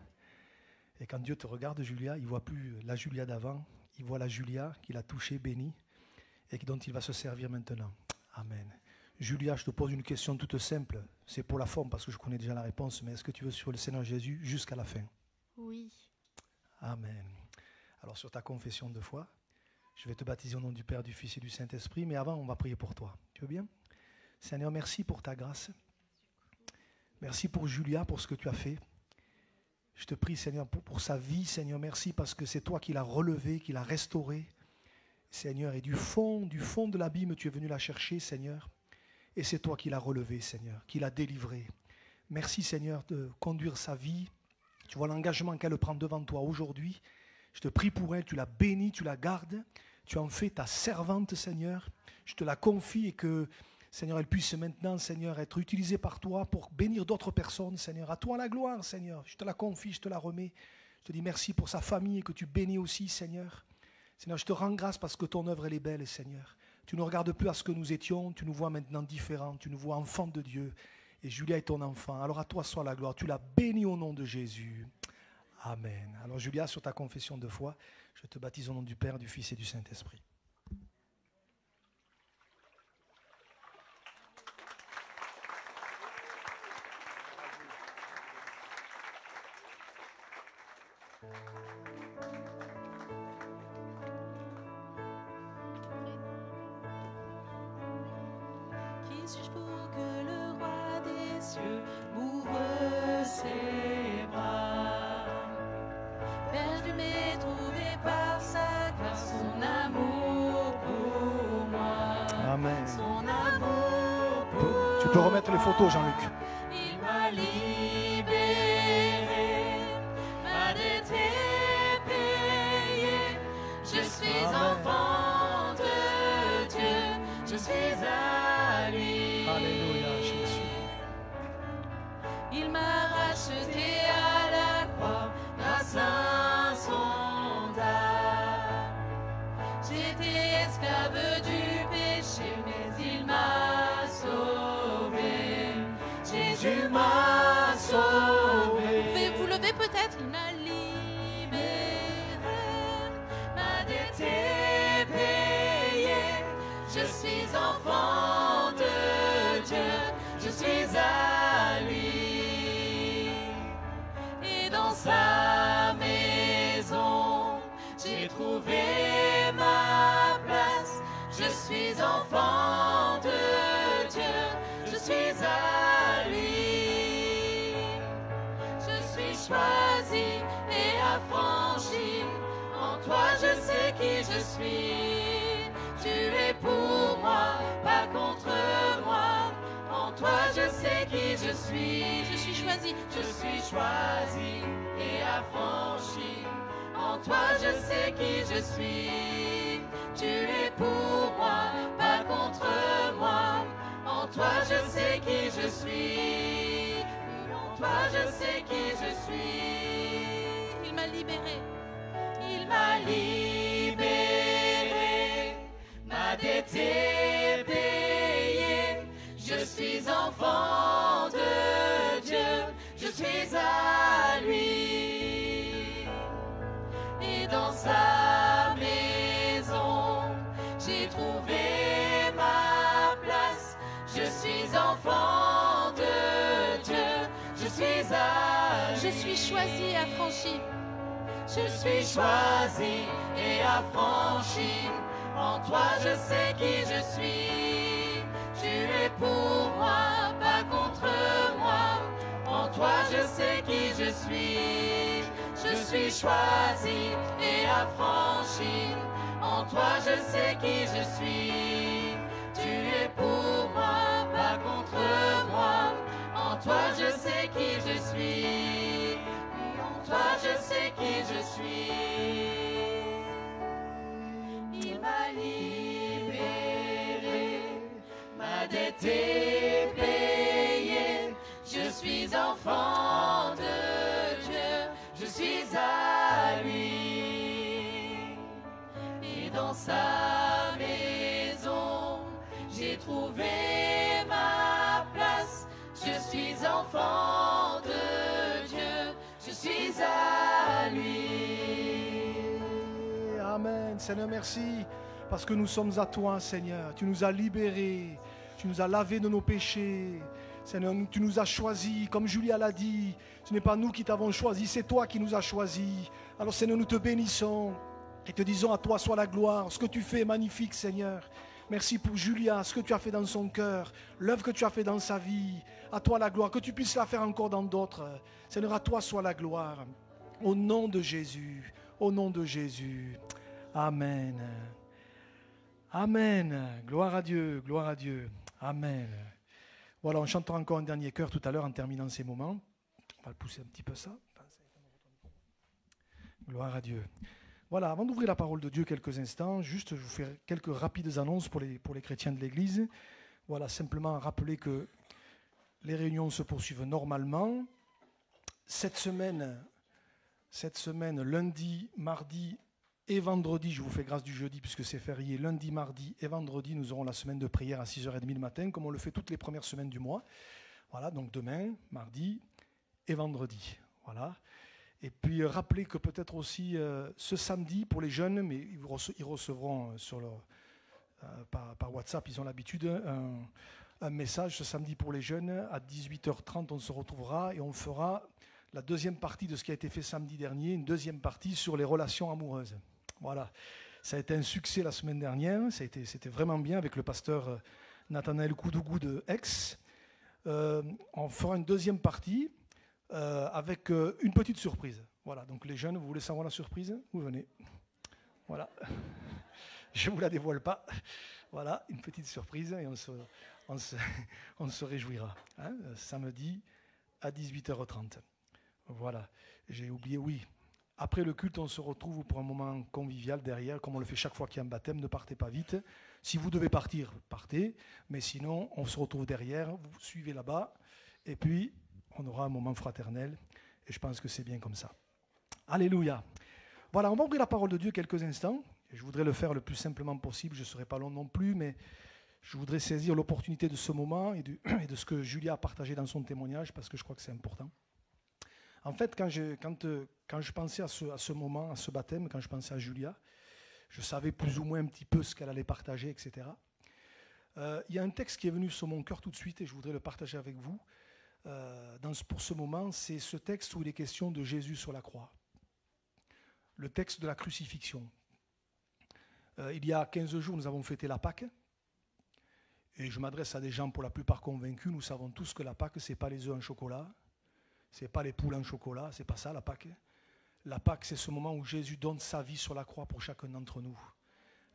Et quand Dieu te regarde, Julia, il ne voit plus la Julia d'avant, il voit la Julia qu'il a touchée, bénie, et dont il va se servir maintenant. Amen. Julia, je te pose une question toute simple. C'est pour la forme, parce que je connais déjà la réponse, mais est-ce que tu veux suivre le Seigneur Jésus jusqu'à la fin? Oui. Amen. Alors sur ta confession de foi, je vais te baptiser au nom du Père, du Fils et du Saint-Esprit, mais avant, on va prier pour toi. Tu veux bien? Seigneur, merci pour ta grâce. Merci pour Julia, pour ce que tu as fait. Je te prie, Seigneur, pour sa vie. Seigneur, merci parce que c'est toi qui l'as relevée, qui l'as restaurée. Seigneur, et du fond de l'abîme, tu es venu la chercher, Seigneur. Et c'est toi qui l'as relevée, Seigneur, qui l'as délivrée. Merci, Seigneur, de conduire sa vie. Tu vois l'engagement qu'elle prend devant toi aujourd'hui. Je te prie pour elle, tu la bénis, tu la gardes. Tu en fais ta servante, Seigneur. Je te la confie et que, Seigneur, elle puisse maintenant, Seigneur, être utilisée par toi pour bénir d'autres personnes, Seigneur. À toi la gloire, Seigneur. Je te la confie, je te la remets. Je te dis merci pour sa famille et que tu bénis aussi, Seigneur. Seigneur, je te rends grâce parce que ton œuvre, elle est belle, Seigneur. Tu ne regardes plus à ce que nous étions, tu nous vois maintenant différents, tu nous vois enfants de Dieu. Et Julia est ton enfant. Alors à toi soit la gloire. Tu l'as béni au nom de Jésus. Amen. Alors Julia, sur ta confession de foi, je te baptise au nom du Père, du Fils et du Saint-Esprit. Qui suis-je pour que le roi des cieux m'ouvre ses bras? Perdu mais trouvé peux remettre les photos, Jean-Luc. Il m'a libéré, ma dette est payée. Je suis enfant de Dieu, je suis à lui. Alléluia, Jésus. Il m'a racheté à la croix grâce à son âme. J'étais esclave du péché, mais il m'a sauvé. Jésus m'a sauvé. Vous levez peut-être. Il m'a Libéré, ma dette est payée. Je suis enfant de Dieu, je suis à lui. Et dans sa maison, j'ai trouvé ma place. Je suis enfant de Dieu, je suis à lui. Je suis choisi et affranchi. En toi, je sais qui je suis. Tu es pour moi, pas contre moi. En toi, je sais qui je suis. Je suis choisi. Je suis choisi et affranchi. En toi, je sais qui je suis. Tu es pour moi, pas contre moi. En toi, je sais qui je suis. En toi, je sais qui je suis. Il m'a libéré. Il m'a libéré, ma dette est payée. Je suis enfant de Dieu, je suis à lui. Et dans sa maison, j'ai trouvé ma place. Je suis enfant de Dieu, je suis à lui. Je suis choisi et affranchi. Je suis choisi et affranchi. En toi, je sais qui je suis. Tu es pour moi, pas contre moi. En toi, je sais qui je suis. Je suis choisi et affranchi. En toi, je sais qui je suis. Tu es pour moi, pas contre moi. En toi, je sais qui je suis. En toi, je sais qui je suis. Il m'a libéré, ma dette est payée. Je suis enfant de Dieu, je suis à lui. Et dans sa maison, j'ai trouvé ma place. Je suis enfant de Dieu, je suis à lui. Amen. Seigneur, merci parce que nous sommes à toi, Seigneur. Tu nous as libérés, tu nous as lavés de nos péchés. Seigneur, tu nous as choisis, comme Julia l'a dit. Ce n'est pas nous qui t'avons choisi, c'est toi qui nous as choisis. Alors Seigneur, nous te bénissons et te disons à toi soit la gloire. Ce que tu fais est magnifique, Seigneur. Merci pour Julia, ce que tu as fait dans son cœur, l'œuvre que tu as fait dans sa vie. À toi la gloire, que tu puisses la faire encore dans d'autres. Seigneur, à toi soit la gloire. Au nom de Jésus, au nom de Jésus. Amen. Amen. Gloire à Dieu, gloire à Dieu. Amen. Voilà, on chantera encore un dernier chœur tout à l'heure en terminant ces moments. On va le pousser un petit peu ça. Gloire à Dieu. Voilà, avant d'ouvrir la parole de Dieu quelques instants, juste je vous fais quelques rapides annonces pour les chrétiens de l'Église. Voilà, simplement rappeler que les réunions se poursuivent normalement. Cette semaine, lundi, mardi et vendredi, je vous fais grâce du jeudi puisque c'est férié, lundi, mardi et vendredi, nous aurons la semaine de prière à 6h30 le matin, comme on le fait toutes les premières semaines du mois. Voilà, donc demain, mardi et vendredi. Voilà. Et puis rappelez que peut-être aussi ce samedi pour les jeunes, mais ils recevront par WhatsApp, ils ont l'habitude, un message ce samedi pour les jeunes. À 18h30, on se retrouvera et on fera la deuxième partie de ce qui a été fait samedi dernier, une deuxième partie sur les relations amoureuses. Voilà, ça a été un succès la semaine dernière, c'était vraiment bien avec le pasteur Nathanaël Koudougou de Aix. On fera une deuxième partie avec une petite surprise. Voilà, donc les jeunes, vous voulez savoir la surprise? Vous venez. Voilà. Je ne vous la dévoile pas. Voilà, une petite surprise et on se réjouira. Hein, samedi à 18h30. Voilà, j'ai oublié, oui. Après le culte, on se retrouve pour un moment convivial derrière, comme on le fait chaque fois qu'il y a un baptême. Ne partez pas vite. Si vous devez partir, partez. Mais sinon, on se retrouve derrière, vous suivez là-bas. Et puis, on aura un moment fraternel. Et je pense que c'est bien comme ça. Alléluia. Voilà, on va ouvrir la parole de Dieu quelques instants. Et je voudrais le faire le plus simplement possible. Je ne serai pas long non plus, mais je voudrais saisir l'opportunité de ce moment et de ce que Julia a partagé dans son témoignage, parce que je crois que c'est important. En fait, quand je pensais à ce moment, à ce baptême, quand je pensais à Julia, je savais plus ou moins un petit peu ce qu'elle allait partager, etc. Il y a un texte qui est venu sur mon cœur tout de suite et je voudrais le partager avec vous. Pour ce moment, c'est ce texte où il est question de Jésus sur la croix. Le texte de la crucifixion. Il y a 15 jours, nous avons fêté la Pâque. Et je m'adresse à des gens pour la plupart convaincus. Nous savons tous que la Pâque, ce n'est pas les œufs en chocolat. Ce n'est pas les poules en chocolat, c'est pas ça la Pâque. La Pâque, c'est ce moment où Jésus donne sa vie sur la croix pour chacun d'entre nous.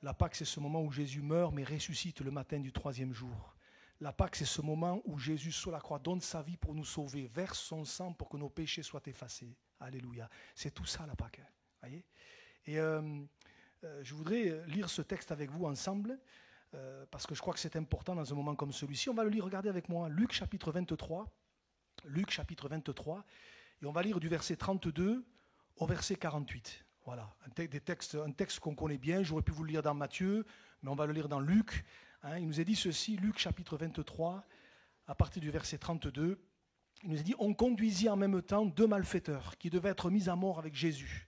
La Pâque, c'est ce moment où Jésus meurt mais ressuscite le matin du 3e jour. La Pâque, c'est ce moment où Jésus sur la croix donne sa vie pour nous sauver, verse son sang pour que nos péchés soient effacés. Alléluia. C'est tout ça la Pâque. Voyez ? Et je voudrais lire ce texte avec vous ensemble parce que je crois que c'est important dans un moment comme celui-ci. On va le lire, regardez avec moi, Luc chapitre 23. Luc chapitre 23, et on va lire du verset 32 au verset 48. Voilà, un texte qu'on connaît bien, j'aurais pu vous le lire dans Matthieu, mais on va le lire dans Luc. Hein, il nous est dit ceci, Luc chapitre 23, à partir du verset 32, il nous est dit « On conduisit en même temps 2 malfaiteurs qui devaient être mis à mort avec Jésus.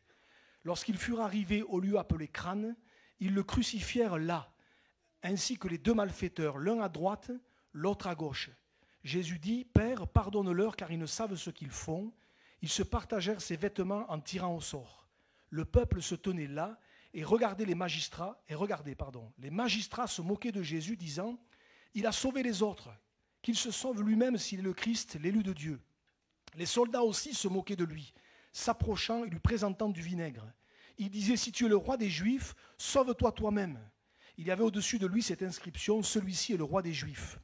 Lorsqu'ils furent arrivés au lieu appelé Crâne, ils le crucifièrent là, ainsi que les 2 malfaiteurs, l'un à droite, l'autre à gauche. Jésus dit, « Père, pardonne-leur car ils ne savent ce qu'ils font. » Ils se partagèrent ses vêtements en tirant au sort. Le peuple se tenait là et regardait les magistrats se moquaient de Jésus, disant, « Il a sauvé les autres, qu'il se sauve lui-même s'il est le Christ, l'élu de Dieu. » Les soldats aussi se moquaient de lui, s'approchant et lui présentant du vinaigre. Il disait, « Si tu es le roi des Juifs, sauve-toi toi-même. » Il y avait au-dessus de lui cette inscription, « Celui-ci est le roi des Juifs. »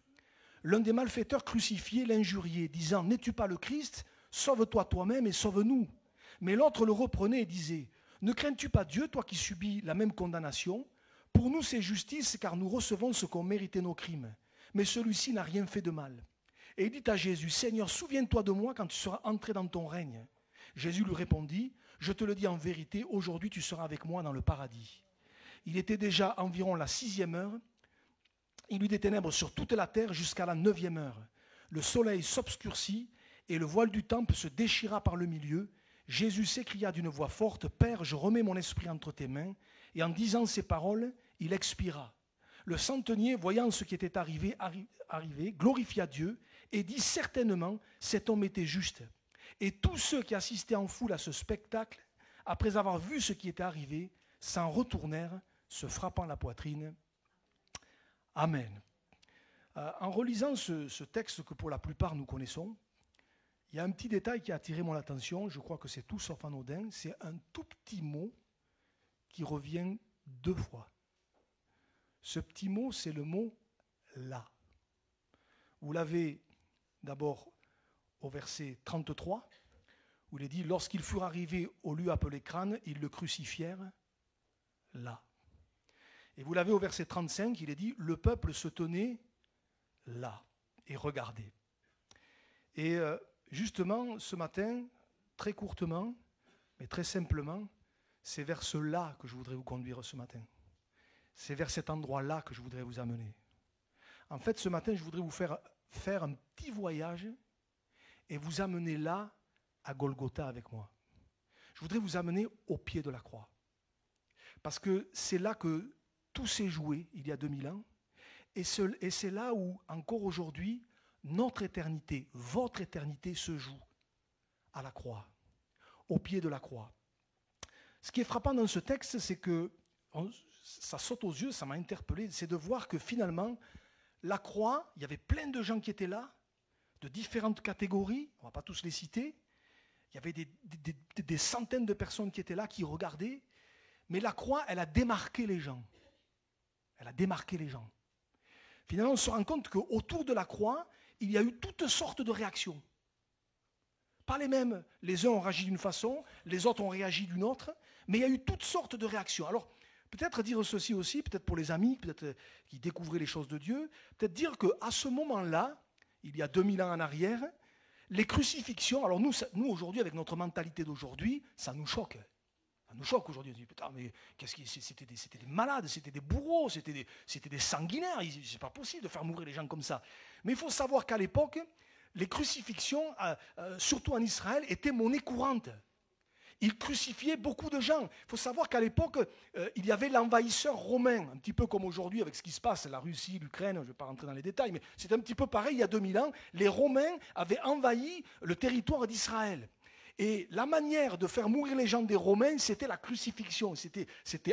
L'un des malfaiteurs crucifiés l'injuriait, disant « N'es-tu pas le Christ ? Sauve-toi toi-même et sauve-nous. » Mais l'autre le reprenait et disait « Ne crains-tu pas Dieu, toi qui subis la même condamnation ? Pour nous c'est justice, car nous recevons ce qu'ont mérité nos crimes. Mais celui-ci n'a rien fait de mal. » Et il dit à Jésus « Seigneur, souviens-toi de moi quand tu seras entré dans ton règne. » Jésus lui répondit « Je te le dis en vérité, aujourd'hui tu seras avec moi dans le paradis. » Il était déjà environ la 6e heure. Il eut des ténèbres sur toute la terre jusqu'à la 9e heure. Le soleil s'obscurcit et le voile du temple se déchira par le milieu. Jésus s'écria d'une voix forte, « Père, je remets mon esprit entre tes mains. » Et en disant ces paroles, il expira. Le centenier, voyant ce qui était arrivé, glorifia Dieu et dit, « Certainement, cet homme était juste. » Et tous ceux qui assistaient en foule à ce spectacle, après avoir vu ce qui était arrivé, s'en retournèrent, se frappant la poitrine. Amen. En relisant ce texte que pour la plupart nous connaissons, il y a un petit détail qui a attiré mon attention, je crois que c'est tout sauf anodin, c'est un tout petit mot qui revient 2 fois. Ce petit mot, c'est le mot « là ». Vous l'avez d'abord au verset 33, où il est dit « Lorsqu'ils furent arrivés au lieu appelé Crâne, ils le crucifièrent là ». Et vous l'avez au verset 35, il est dit « Le peuple se tenait là et regardait ». Et justement, ce matin, très courtement, mais très simplement, c'est vers ce là que je voudrais vous conduire ce matin. C'est vers cet endroit-là que je voudrais vous amener. En fait, ce matin, je voudrais vous faire un petit voyage et vous amener là, à Golgotha avec moi. Je voudrais vous amener au pied de la croix. Parce que c'est là que tout s'est joué il y a 2000 ans. Et c'est là où, encore aujourd'hui, notre éternité, votre éternité se joue à la croix, au pied de la croix. Ce qui est frappant dans ce texte, c'est que, ça saute aux yeux, ça m'a interpellé, c'est de voir que finalement, la croix, il y avait plein de gens qui étaient là, de différentes catégories, on ne va pas tous les citer, il y avait des centaines de personnes qui étaient là, qui regardaient, mais la croix, elle a démarqué les gens. Elle a démarqué les gens. Finalement, on se rend compte qu'autour de la croix, il y a eu toutes sortes de réactions. Pas les mêmes. Les uns ont réagi d'une façon, les autres ont réagi d'une autre, mais il y a eu toutes sortes de réactions. Alors, peut-être dire ceci aussi, peut-être pour les amis, peut-être qui découvraient les choses de Dieu, peut-être dire qu'à ce moment-là, il y a 2000 ans en arrière, les crucifixions, alors nous aujourd'hui, avec notre mentalité d'aujourd'hui, ça nous choque. Ça nous choque aujourd'hui. On se dit, putain, mais c'était des malades, c'était des bourreaux, c'était des sanguinaires. C'est pas possible de faire mourir les gens comme ça. Mais il faut savoir qu'à l'époque, les crucifixions, surtout en Israël, étaient monnaie courante. Ils crucifiaient beaucoup de gens. Il faut savoir qu'à l'époque, il y avait l'envahisseur romain, un petit peu comme aujourd'hui avec ce qui se passe, la Russie, l'Ukraine, je ne vais pas rentrer dans les détails, mais c'est un petit peu pareil il y a 2000 ans. Les Romains avaient envahi le territoire d'Israël. Et la manière de faire mourir les gens des Romains, c'était la crucifixion. C'était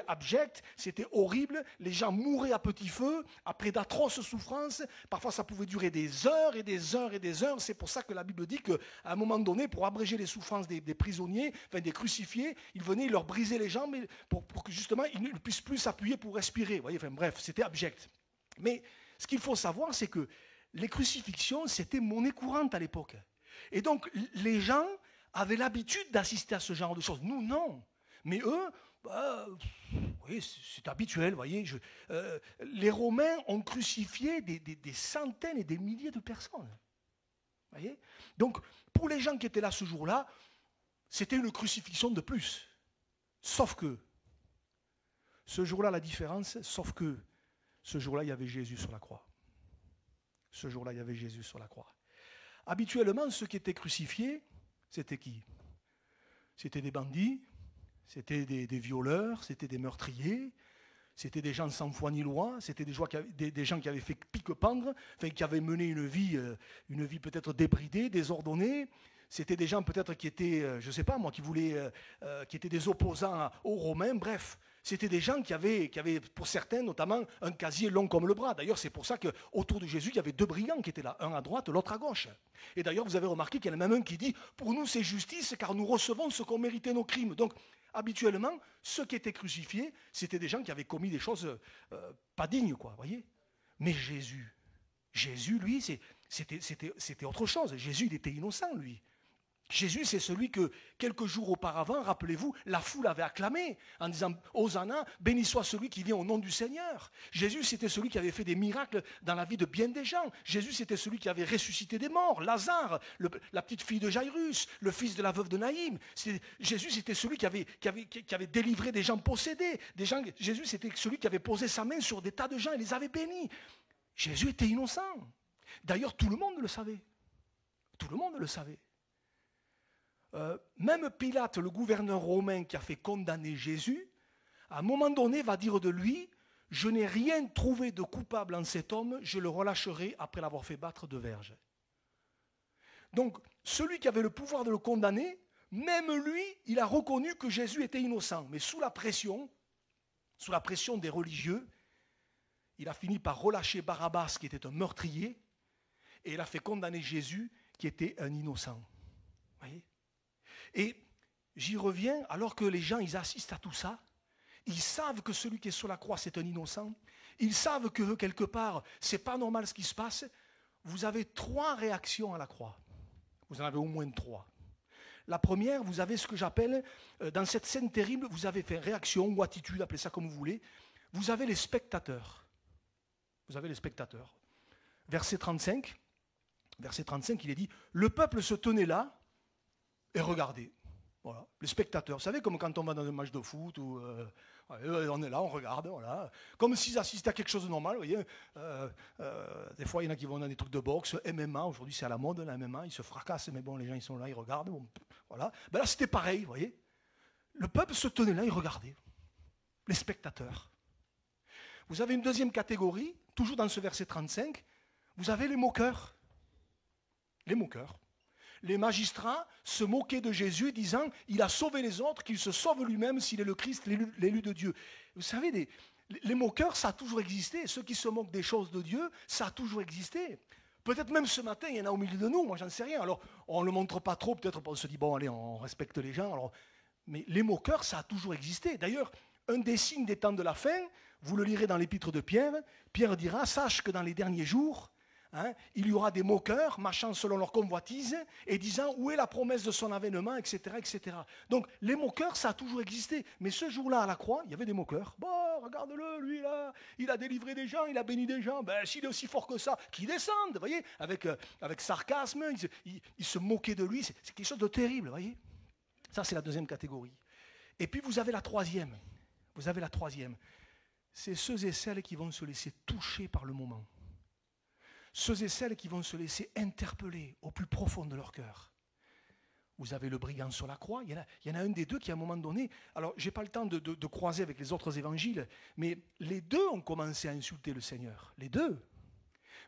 abject, c'était horrible. Les gens mouraient à petit feu, après d'atroces souffrances. Parfois, ça pouvait durer des heures et des heures et des heures. C'est pour ça que la Bible dit qu'à un moment donné, pour abréger les souffrances des prisonniers, enfin des crucifiés, ils venaient, ils leur brisaient les jambes pour que justement, ils ne puissent plus s'appuyer pour respirer. Vous voyez, enfin, bref, c'était abject. Mais ce qu'il faut savoir, c'est que les crucifixions, c'était monnaie courante à l'époque. Et donc, les gens avaient l'habitude d'assister à ce genre de choses. Nous, non. Mais eux, oui, c'est habituel, vous voyez. Les Romains ont crucifié des centaines et des milliers de personnes. Voyez. Donc, pour les gens qui étaient là ce jour-là, c'était une crucifixion de plus. Sauf que, ce jour-là, la différence, sauf que, ce jour-là, il y avait Jésus sur la croix. Ce jour-là, il y avait Jésus sur la croix. Habituellement, ceux qui étaient crucifiés, c'était qui? C'était des bandits, c'était des violeurs, c'était des meurtriers, c'était des gens sans foi ni loi, c'était des gens qui avaient fait pique-pendre, enfin, qui avaient mené une vie peut-être débridée, désordonnée. C'était des gens peut-être qui étaient, je ne sais pas moi, qui étaient des opposants aux Romains, bref. C'était des gens qui avaient, pour certains notamment, un casier long comme le bras. D'ailleurs, c'est pour ça qu'autour de Jésus, il y avait deux brigands qui étaient là, un à droite, l'autre à gauche. Et d'ailleurs, vous avez remarqué qu'il y en a même un qui dit « Pour nous, c'est justice, car nous recevons ce qu'ont mérité nos crimes. » Donc, habituellement, ceux qui étaient crucifiés, c'était des gens qui avaient commis des choses pas dignes, quoi, voyez. Mais Jésus, lui, c'était autre chose. Jésus, il était innocent, lui. Jésus, c'est celui que, quelques jours auparavant, rappelez-vous, la foule avait acclamé en disant « Hosanna, béni soit celui qui vient au nom du Seigneur ». Jésus, c'était celui qui avait fait des miracles dans la vie de bien des gens. Jésus, c'était celui qui avait ressuscité des morts. Lazare, la petite fille de Jairus, le fils de la veuve de Naïm. Jésus, c'était celui qui avait délivré des gens possédés. Jésus, c'était celui qui avait posé sa main sur des tas de gens et les avait bénis. Jésus était innocent. D'ailleurs, tout le monde le savait. Tout le monde le savait. Même Pilate, le gouverneur romain qui a fait condamner Jésus, à un moment donné va dire de lui « Je n'ai rien trouvé de coupable en cet homme, je le relâcherai après l'avoir fait battre de verge. » Donc, celui qui avait le pouvoir de le condamner, même lui, il a reconnu que Jésus était innocent. Mais sous la pression des religieux, il a fini par relâcher Barabbas, qui était un meurtrier, et il a fait condamner Jésus, qui était un innocent. Voyez ? Et j'y reviens, alors que les gens, ils assistent à tout ça, ils savent que celui qui est sur la croix, c'est un innocent, ils savent que quelque part, c'est pas normal ce qui se passe. Vous avez 3 réactions à la croix. Vous en avez au moins 3. La première, vous avez ce que j'appelle, dans cette scène terrible, vous avez fait réaction ou attitude, appelez ça comme vous voulez, vous avez les spectateurs. Vous avez les spectateurs. Verset 35, il est dit, le peuple se tenait là, et regardez, voilà, les spectateurs. Vous savez, comme quand on va dans un match de foot, où, on est là, on regarde, voilà, comme s'ils assistaient à quelque chose de normal, vous voyez. Des fois, il y en a qui vont dans des trucs de boxe, MMA, aujourd'hui c'est à la mode, la MMA, ils se fracassent, mais bon, les gens ils sont là, ils regardent, bon, voilà. Ben là, c'était pareil, vous voyez. Le peuple se tenait là, il regardait, les spectateurs. Vous avez une deuxième catégorie, toujours dans ce verset 35, vous avez les moqueurs. Les moqueurs. Les magistrats se moquaient de Jésus, disant « Il a sauvé les autres, qu'il se sauve lui-même s'il est le Christ, l'élu de Dieu. » Vous savez, les moqueurs, ça a toujours existé. Ceux qui se moquent des choses de Dieu, ça a toujours existé. Peut-être même ce matin, il y en a au milieu de nous, moi j'en sais rien. Alors, on ne le montre pas trop, peut-être on se dit « Bon, allez, on respecte les gens. » Mais les moqueurs, ça a toujours existé. D'ailleurs, un des signes des temps de la fin, Vous le lirez dans l'épître de Pierre. Pierre dira, sache que dans les derniers jours, il y aura des moqueurs, marchant selon leur convoitise, et disant où est la promesse de son avènement, etc., etc. Donc les moqueurs, ça a toujours existé. Mais ce jour-là, à la croix, il y avait des moqueurs. Bon, regarde-le, lui là, il a délivré des gens, il a béni des gens. Ben, s'il est aussi fort que ça, qu'il descende, vous voyez, avec sarcasme, il se moquait de lui. C'est quelque chose de terrible, vous voyez. Ça, c'est la deuxième catégorie. Et puis vous avez la troisième. Vous avez la troisième. C'est ceux et celles qui vont se laisser toucher par le moment. Ceux et celles qui vont se laisser interpeller au plus profond de leur cœur. Vous avez le brigand sur la croix, il y en a un des deux qui à un moment donné, alors je n'ai pas le temps de croiser avec les autres évangiles, mais les deux ont commencé à insulter le Seigneur, les deux.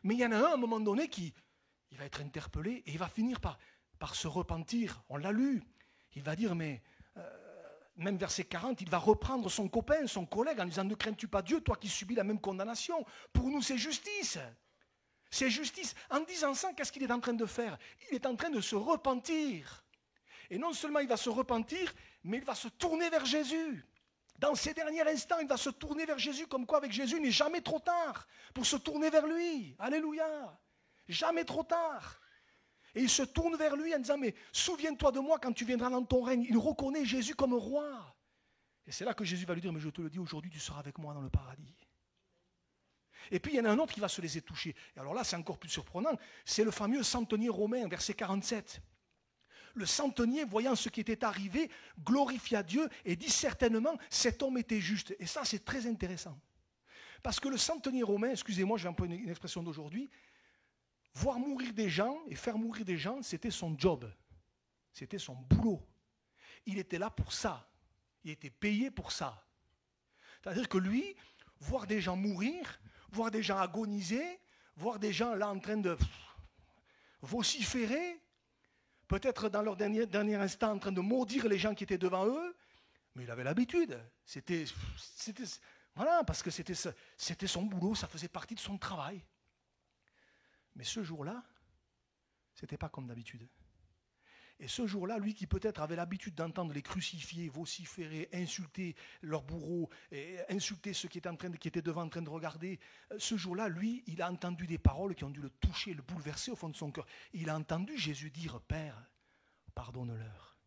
Mais il y en a un à un moment donné qui il va être interpellé et il va finir par se repentir, on l'a lu, il va dire mais... même verset 40, il va reprendre son copain, son collègue en disant ne crains-tu pas Dieu, toi qui subis la même condamnation, pour nous c'est justice. C'est justice. En disant ça, qu'est-ce qu'il est en train de faire? Il est en train de se repentir. Et non seulement il va se repentir, mais il va se tourner vers Jésus. Dans ces derniers instants, il va se tourner vers Jésus, comme quoi avec Jésus, il n'est jamais trop tard pour se tourner vers lui. Alléluia. Jamais trop tard. Et il se tourne vers lui en disant, mais souviens-toi de moi quand tu viendras dans ton règne. Il reconnaît Jésus comme roi. Et c'est là que Jésus va lui dire, mais je te le dis, aujourd'hui tu seras avec moi dans le paradis. Et puis il y en a un autre qui va se laisser toucher. Et alors là, c'est encore plus surprenant. C'est le fameux centenier romain, verset 47. Le centenier, voyant ce qui était arrivé, glorifia Dieu et dit certainement, cet homme était juste. Et ça, c'est très intéressant. Parce que le centenier romain, excusez-moi, je vais employer une expression d'aujourd'hui, voir mourir des gens et faire mourir des gens, c'était son job. C'était son boulot. Il était là pour ça. Il était payé pour ça. C'est-à-dire que lui, voir des gens mourir, voir des gens agoniser, voir des gens là en train de vociférer, peut-être dans leur dernier instant en train de maudire les gens qui étaient devant eux, mais il avait l'habitude. Voilà, parce que c'était son boulot, ça faisait partie de son travail. Mais ce jour-là, ce n'était pas comme d'habitude. Et ce jour-là, lui qui peut-être avait l'habitude d'entendre les crucifiés, vociférer, insulter leurs bourreaux, et insulter ceux qui étaient devant en train de regarder, ce jour-là, lui, il a entendu des paroles qui ont dû le toucher, le bouleverser au fond de son cœur. Il a entendu Jésus dire, Père, pardonne-leur,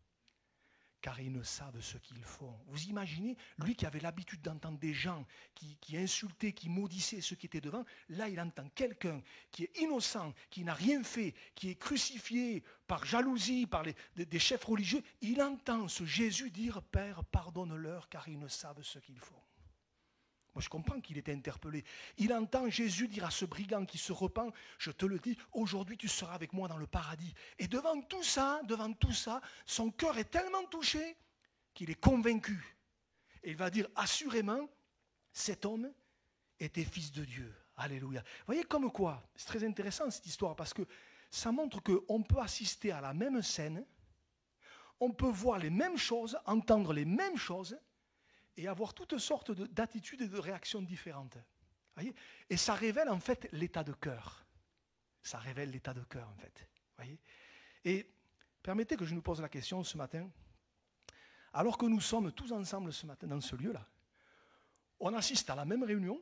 car ils ne savent ce qu'ils font. Vous imaginez, lui qui avait l'habitude d'entendre des gens qui insultaient, qui maudissaient ceux qui étaient devant, là il entend quelqu'un qui est innocent, qui n'a rien fait, qui est crucifié par jalousie, par des chefs religieux. Il entend ce Jésus dire, Père, pardonne-leur, car ils ne savent ce qu'ils font. Moi, je comprends qu'il était interpellé. Il entend Jésus dire à ce brigand qui se repent, je te le dis, aujourd'hui tu seras avec moi dans le paradis. Et devant tout ça, son cœur est tellement touché qu'il est convaincu. Et il va dire, assurément, cet homme était fils de Dieu. Alléluia. Vous voyez comme quoi, c'est très intéressant cette histoire, parce que ça montre qu'on peut assister à la même scène, on peut voir les mêmes choses, entendre les mêmes choses, et avoir toutes sortes d'attitudes et de réactions différentes. Voyez, et ça révèle en fait l'état de cœur. Ça révèle l'état de cœur en fait. Voyez, et permettez que je nous pose la question ce matin. Alors que nous sommes tous ensemble ce matin dans ce lieu-là, on assiste à la même réunion,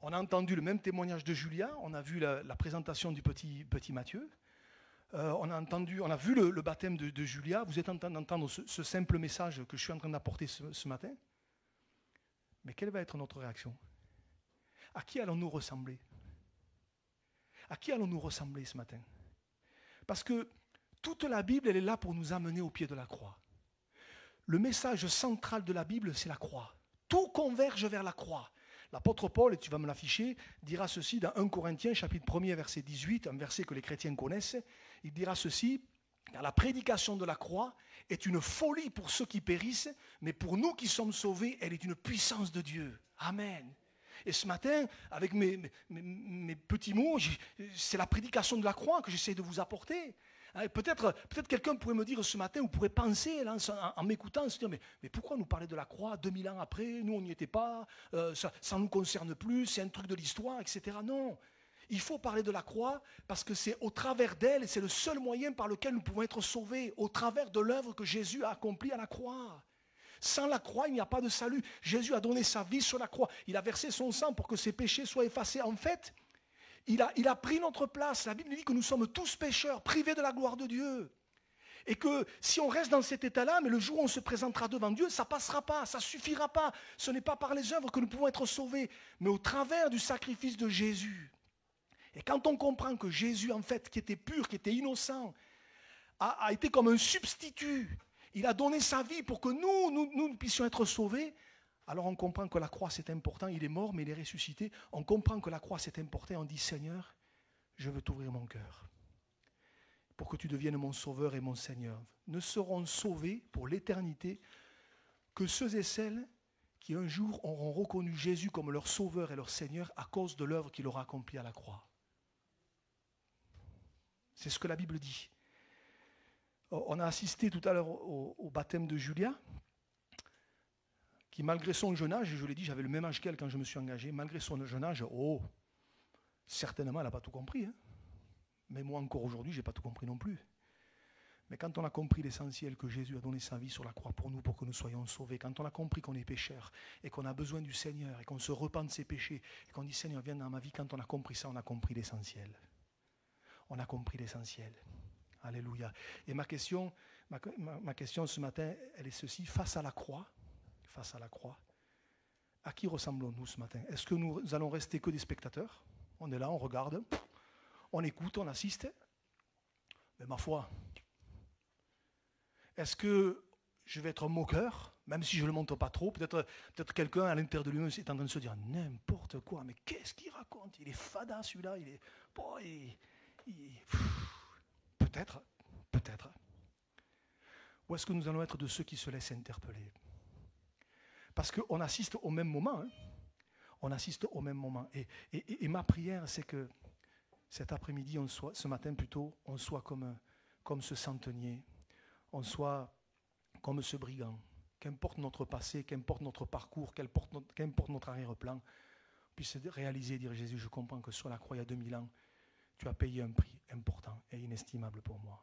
on a entendu le même témoignage de Julia, on a vu la présentation du petit Mathieu, on a vu le baptême de Julia. Vous êtes en train d'entendre ce simple message que je suis en train d'apporter ce matin. Mais quelle va être notre réaction? À qui allons-nous ressembler? À qui allons-nous ressembler ce matin? Parce que toute la Bible, elle est là pour nous amener au pied de la croix. Le message central de la Bible, c'est la croix. Tout converge vers la croix. L'apôtre Paul, et tu vas me l'afficher, dira ceci dans 1 Corinthiens, chapitre 1er, verset 18, un verset que les chrétiens connaissent. Il dira ceci, car la prédication de la croix est une folie pour ceux qui périssent, mais pour nous qui sommes sauvés, elle est une puissance de Dieu. Amen. Et ce matin, avec mes petits mots, c'est la prédication de la croix que j'essaie de vous apporter. Peut-être quelqu'un pourrait me dire ce matin, ou pourrait penser là, en m'écoutant, se dire, mais pourquoi nous parler de la croix 2000 ans après? Nous, on n'y était pas, ça ne nous concerne plus, c'est un truc de l'histoire, etc. Non, il faut parler de la croix parce que c'est au travers d'elle, et c'est le seul moyen par lequel nous pouvons être sauvés, au travers de l'œuvre que Jésus a accomplie à la croix. Sans la croix, il n'y a pas de salut. Jésus a donné sa vie sur la croix. Il a versé son sang pour que ses péchés soient effacés. En fait, il a pris notre place. La Bible dit que nous sommes tous pécheurs, privés de la gloire de Dieu. Et que si on reste dans cet état-là, mais le jour où on se présentera devant Dieu, ça ne passera pas, ça ne suffira pas. Ce n'est pas par les œuvres que nous pouvons être sauvés, mais au travers du sacrifice de Jésus. Et quand on comprend que Jésus, en fait, qui était pur, qui était innocent, a été comme un substitut, il a donné sa vie pour que nous puissions être sauvés, alors on comprend que la croix c'est important, il est mort mais il est ressuscité, on comprend que la croix c'est important, on dit Seigneur, je veux t'ouvrir mon cœur, pour que tu deviennes mon sauveur et mon Seigneur. Ne seront sauvés pour l'éternité que ceux et celles qui un jour auront reconnu Jésus comme leur sauveur et leur Seigneur à cause de l'œuvre qu'il aura accomplie à la croix. C'est ce que la Bible dit. On a assisté tout à l'heure au baptême de Julia, qui malgré son jeune âge, je l'ai dit, j'avais le même âge qu'elle quand je me suis engagé, malgré son jeune âge, certainement elle n'a pas tout compris. Hein. Mais moi encore aujourd'hui, je n'ai pas tout compris non plus. Mais quand on a compris l'essentiel que Jésus a donné sa vie sur la croix pour nous, pour que nous soyons sauvés, quand on a compris qu'on est pécheurs et qu'on a besoin du Seigneur et qu'on se repent de ses péchés et qu'on dit Seigneur viens dans ma vie, quand on a compris ça, on a compris l'essentiel. On a compris l'essentiel. Alléluia. Et ma question ce matin, elle est ceci, face à la croix, à qui ressemblons-nous ce matin? Est-ce que nous allons rester que des spectateurs? On est là, on regarde, on écoute, on assiste. Mais ma foi, est-ce que je vais être un moqueur, même si je ne le montre pas trop? Peut-être quelqu'un à l'intérieur de lui-même est en train de se dire n'importe quoi, mais qu'est-ce qu'il raconte? Il est fada celui-là, Peut-être. Ou est-ce que nous allons être de ceux qui se laissent interpeller? Parce qu'on assiste au même moment. Hein. On assiste au même moment. Et ma prière, c'est que cet après-midi, ce matin plutôt, on soit comme ce centenier, on soit comme ce brigand. Qu'importe notre passé, qu'importe notre parcours, qu'importe notre arrière-plan, puisse réaliser, dire Jésus, je comprends que sur la croix il y a 2000 ans, tu as payé un prix important et inestimable pour moi.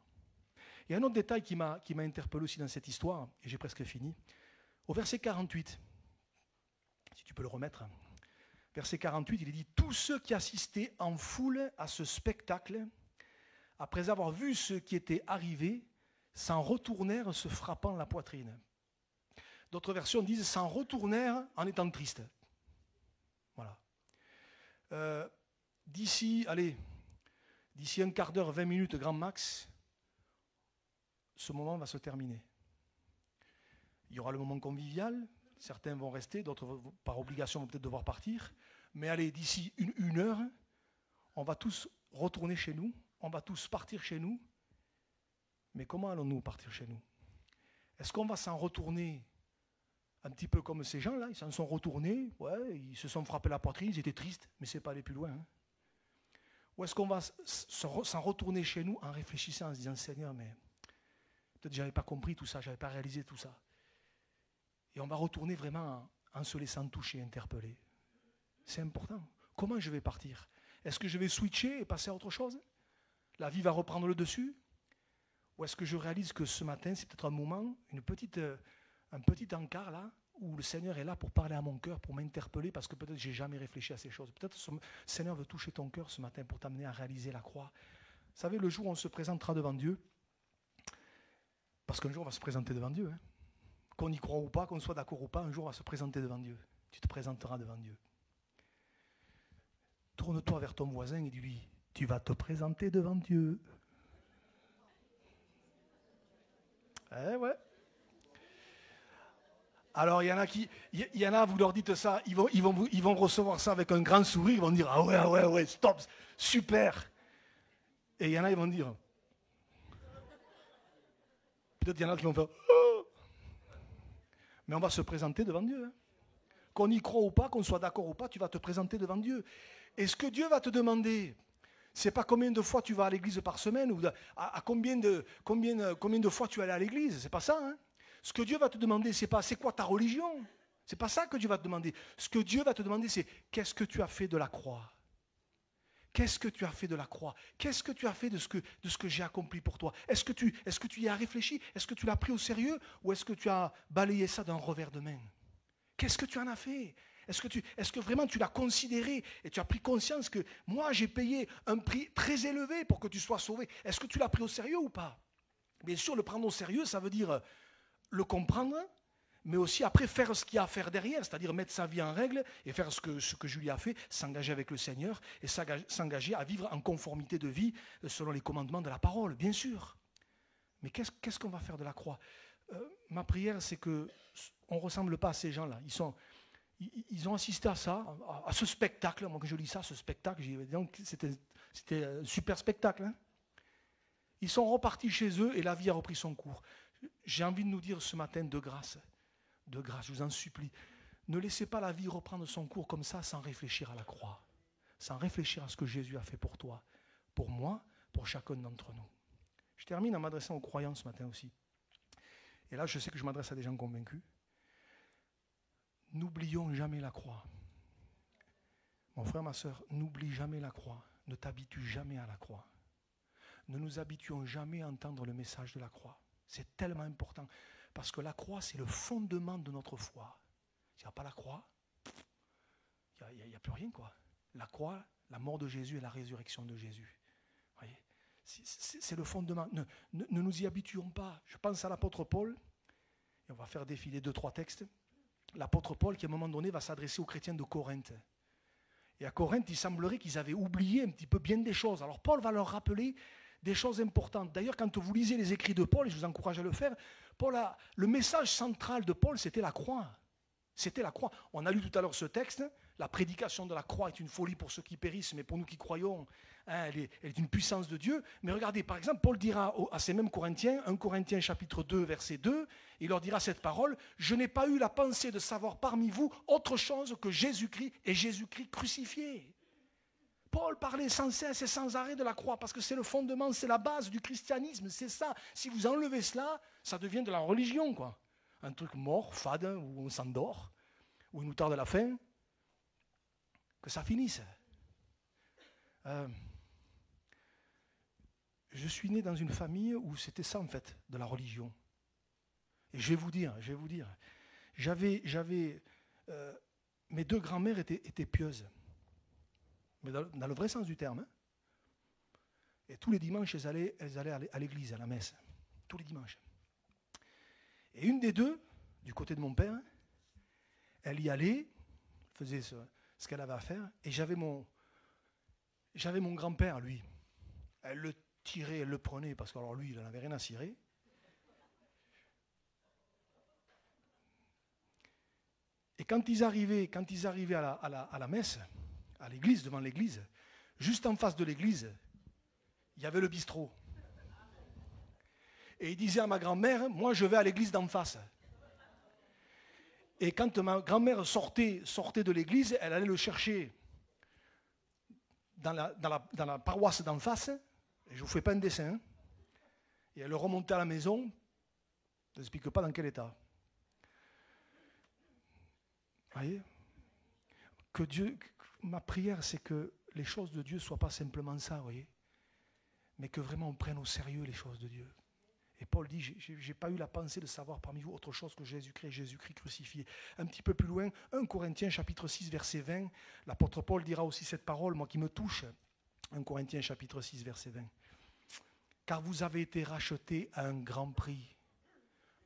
Il y a un autre détail qui m'a interpellé aussi dans cette histoire, et j'ai presque fini. Au verset 48, si tu peux le remettre, verset 48, il est dit « Tous ceux qui assistaient en foule à ce spectacle, après avoir vu ce qui était arrivé, s'en retournèrent se frappant la poitrine. » D'autres versions disent « s'en retournèrent en étant tristes. » Voilà. D'ici un quart d'heure, 20 minutes, grand max, ce moment va se terminer. Il y aura le moment convivial, certains vont rester, d'autres par obligation vont peut-être devoir partir, mais allez, d'ici une heure, on va tous retourner chez nous, on va tous partir chez nous, mais comment allons-nous partir chez nous? Est-ce qu'on va s'en retourner un petit peu comme ces gens-là? Ils s'en sont retournés, ouais, ils se sont frappés la poitrine, ils étaient tristes, mais ce n'est pas aller plus loin. Hein. Ou est-ce qu'on va s'en retourner chez nous en réfléchissant, en se disant, Seigneur, mais peut-être que je n'avais pas compris tout ça, je n'avais pas réalisé tout ça. Et on va retourner vraiment en se laissant toucher, interpeller. C'est important. Comment je vais partir? Est-ce que je vais switcher et passer à autre chose? La vie va reprendre le dessus? Ou est-ce que je réalise que ce matin, c'est peut-être un moment, un petit encart là, où le Seigneur est là pour parler à mon cœur, pour m'interpeller, parce que peut-être que je n'ai jamais réfléchi à ces choses. Peut-être que le Seigneur veut toucher ton cœur ce matin pour t'amener à réaliser la croix. Vous savez, le jour où on se présentera devant Dieu, parce qu'un jour on va se présenter devant Dieu, hein. Qu'on y croit ou pas, qu'on soit d'accord ou pas, un jour on va se présenter devant Dieu. Tu te présenteras devant Dieu. Tourne-toi vers ton voisin et dis-lui, tu vas te présenter devant Dieu. Eh ouais. Alors il y en a, vous leur dites ça, ils vont recevoir ça avec un grand sourire, ils vont dire, ah ouais, stop, super. Et il y en a, ils vont dire, peut-être il y en a qui vont faire, oh. Mais on va se présenter devant Dieu. Hein. Qu'on y croit ou pas, qu'on soit d'accord ou pas, tu vas te présenter devant Dieu. Et ce que Dieu va te demander, c'est pas combien de fois tu vas à l'église par semaine, ou à combien de fois tu vas aller à l'église, c'est pas ça. Hein. Ce que Dieu va te demander, c'est pas c'est quoi ta religion. C'est pas ça que Dieu va te demander. Ce que Dieu va te demander, c'est qu'est-ce que tu as fait de la croix? Qu'est-ce que tu as fait de la croix? Qu'est-ce que tu as fait de ce que j'ai accompli pour toi? Est-ce que tu y as réfléchi? Est-ce que tu l'as pris au sérieux? Ou est-ce que tu as balayé ça d'un revers de main? Qu'est-ce que tu en as fait? Est-ce que vraiment tu l'as considéré et tu as pris conscience que moi j'ai payé un prix très élevé pour que tu sois sauvé? Est-ce que tu l'as pris au sérieux ou pas? Bien sûr, le prendre au sérieux, ça veut dire le comprendre, mais aussi après faire ce qu'il y a à faire derrière, c'est-à-dire mettre sa vie en règle et faire ce que Julie a fait, s'engager avec le Seigneur et s'engager à vivre en conformité de vie selon les commandements de la parole, bien sûr. Mais qu'est-ce qu'on va faire de la croix? Ma prière, c'est qu'on ne ressemble pas à ces gens-là. Ils ont assisté à ça, à ce spectacle. Moi, quand je lis ça, ce spectacle, c'était un super spectacle. Hein. Ils sont repartis chez eux et la vie a repris son cours. J'ai envie de nous dire ce matin de grâce, je vous en supplie, ne laissez pas la vie reprendre son cours comme ça sans réfléchir à la croix, sans réfléchir à ce que Jésus a fait pour toi, pour moi, pour chacun d'entre nous. Je termine en m'adressant aux croyants ce matin aussi. Et là, je sais que je m'adresse à des gens convaincus. N'oublions jamais la croix. Mon frère, ma soeur, n'oublie jamais la croix. Ne t'habitue jamais à la croix. Ne nous habituons jamais à entendre le message de la croix. C'est tellement important. Parce que la croix, c'est le fondement de notre foi. S'il n'y a pas la croix, il n'y a plus rien, quoi. La croix, la mort de Jésus et la résurrection de Jésus. Voyez, c'est le fondement. Ne nous y habituons pas. Je pense à l'apôtre Paul, et on va faire défiler 2-3 textes. L'apôtre Paul, qui à un moment donné va s'adresser aux chrétiens de Corinthe. Et à Corinthe, il semblerait qu'ils avaient oublié un petit peu bien des choses. Alors Paul va leur rappeler des choses importantes. D'ailleurs, quand vous lisez les écrits de Paul, et je vous encourage à le faire, le message central de Paul, c'était la croix. C'était la croix. On a lu tout à l'heure ce texte. La prédication de la croix est une folie pour ceux qui périssent, mais pour nous qui croyons, elle est une puissance de Dieu. Mais regardez, par exemple, Paul dira à ces mêmes Corinthiens, 1 Corinthiens chapitre 2, verset 2, il leur dira cette parole: « Je n'ai pas eu la pensée de savoir parmi vous autre chose que Jésus-Christ et Jésus-Christ crucifié. » Paul parlait sans cesse et sans arrêt de la croix, parce que c'est le fondement, c'est la base du christianisme, c'est ça. Si vous enlevez cela, ça devient de la religion, quoi. Un truc mort, fade, où on s'endort, où il nous tarde la fin. Que ça finisse. Je suis né dans une famille où c'était ça, en fait, de la religion. Et je vais vous dire, mes 2 grands-mères étaient pieuses. Mais dans le vrai sens du terme. Hein. Et tous les dimanches, elles allaient à l'église, à la messe. Tous les dimanches. Et une des 2, du côté de mon père, elle y allait, faisait ce qu'elle avait à faire. Et j'avais mon grand-père, lui. Elle le tirait, elle le prenait, parce que alors lui, il n'en avait rien à cirer. Et quand ils arrivaient à la messe, à l'église, devant l'église, juste en face de l'église, il y avait le bistrot. Et il disait à ma grand-mère: moi je vais à l'église d'en face. Et quand ma grand-mère sortait de l'église, elle allait le chercher dans la paroisse d'en face, et je ne vous fais pas un dessin, hein, et elle le remontait à la maison, je ne explique pas dans quel état. Vous voyez ? Ma prière, c'est que les choses de Dieu ne soient pas simplement ça, vous voyez, mais que vraiment on prenne au sérieux les choses de Dieu. Et Paul dit: je n'ai pas eu la pensée de savoir parmi vous autre chose que Jésus-Christ crucifié. Un petit peu plus loin, 1 Corinthiens chapitre 6, verset 20, l'apôtre Paul dira aussi cette parole, moi qui me touche. 1 Corinthiens chapitre 6, verset 20. Car vous avez été rachetés à un grand prix.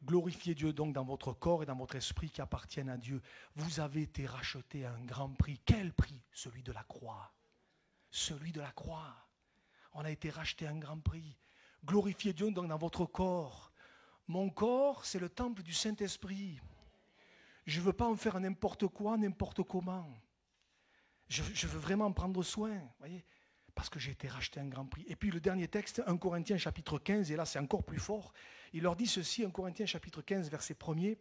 Glorifiez Dieu donc dans votre corps et dans votre esprit qui appartiennent à Dieu. Vous avez été rachetés à un grand prix. Quel prix? Celui de la croix. Celui de la croix. On a été rachetés à un grand prix. Glorifiez Dieu donc dans votre corps. Mon corps, c'est le temple du Saint-Esprit. Je ne veux pas en faire n'importe quoi, n'importe comment. Je veux vraiment en prendre soin, voyez, parce que j'ai été racheté à un grand prix. Et puis le dernier texte, 1 Corinthiens chapitre 15, et là c'est encore plus fort. Il leur dit ceci, 1 Corinthiens chapitre 15, verset 1er.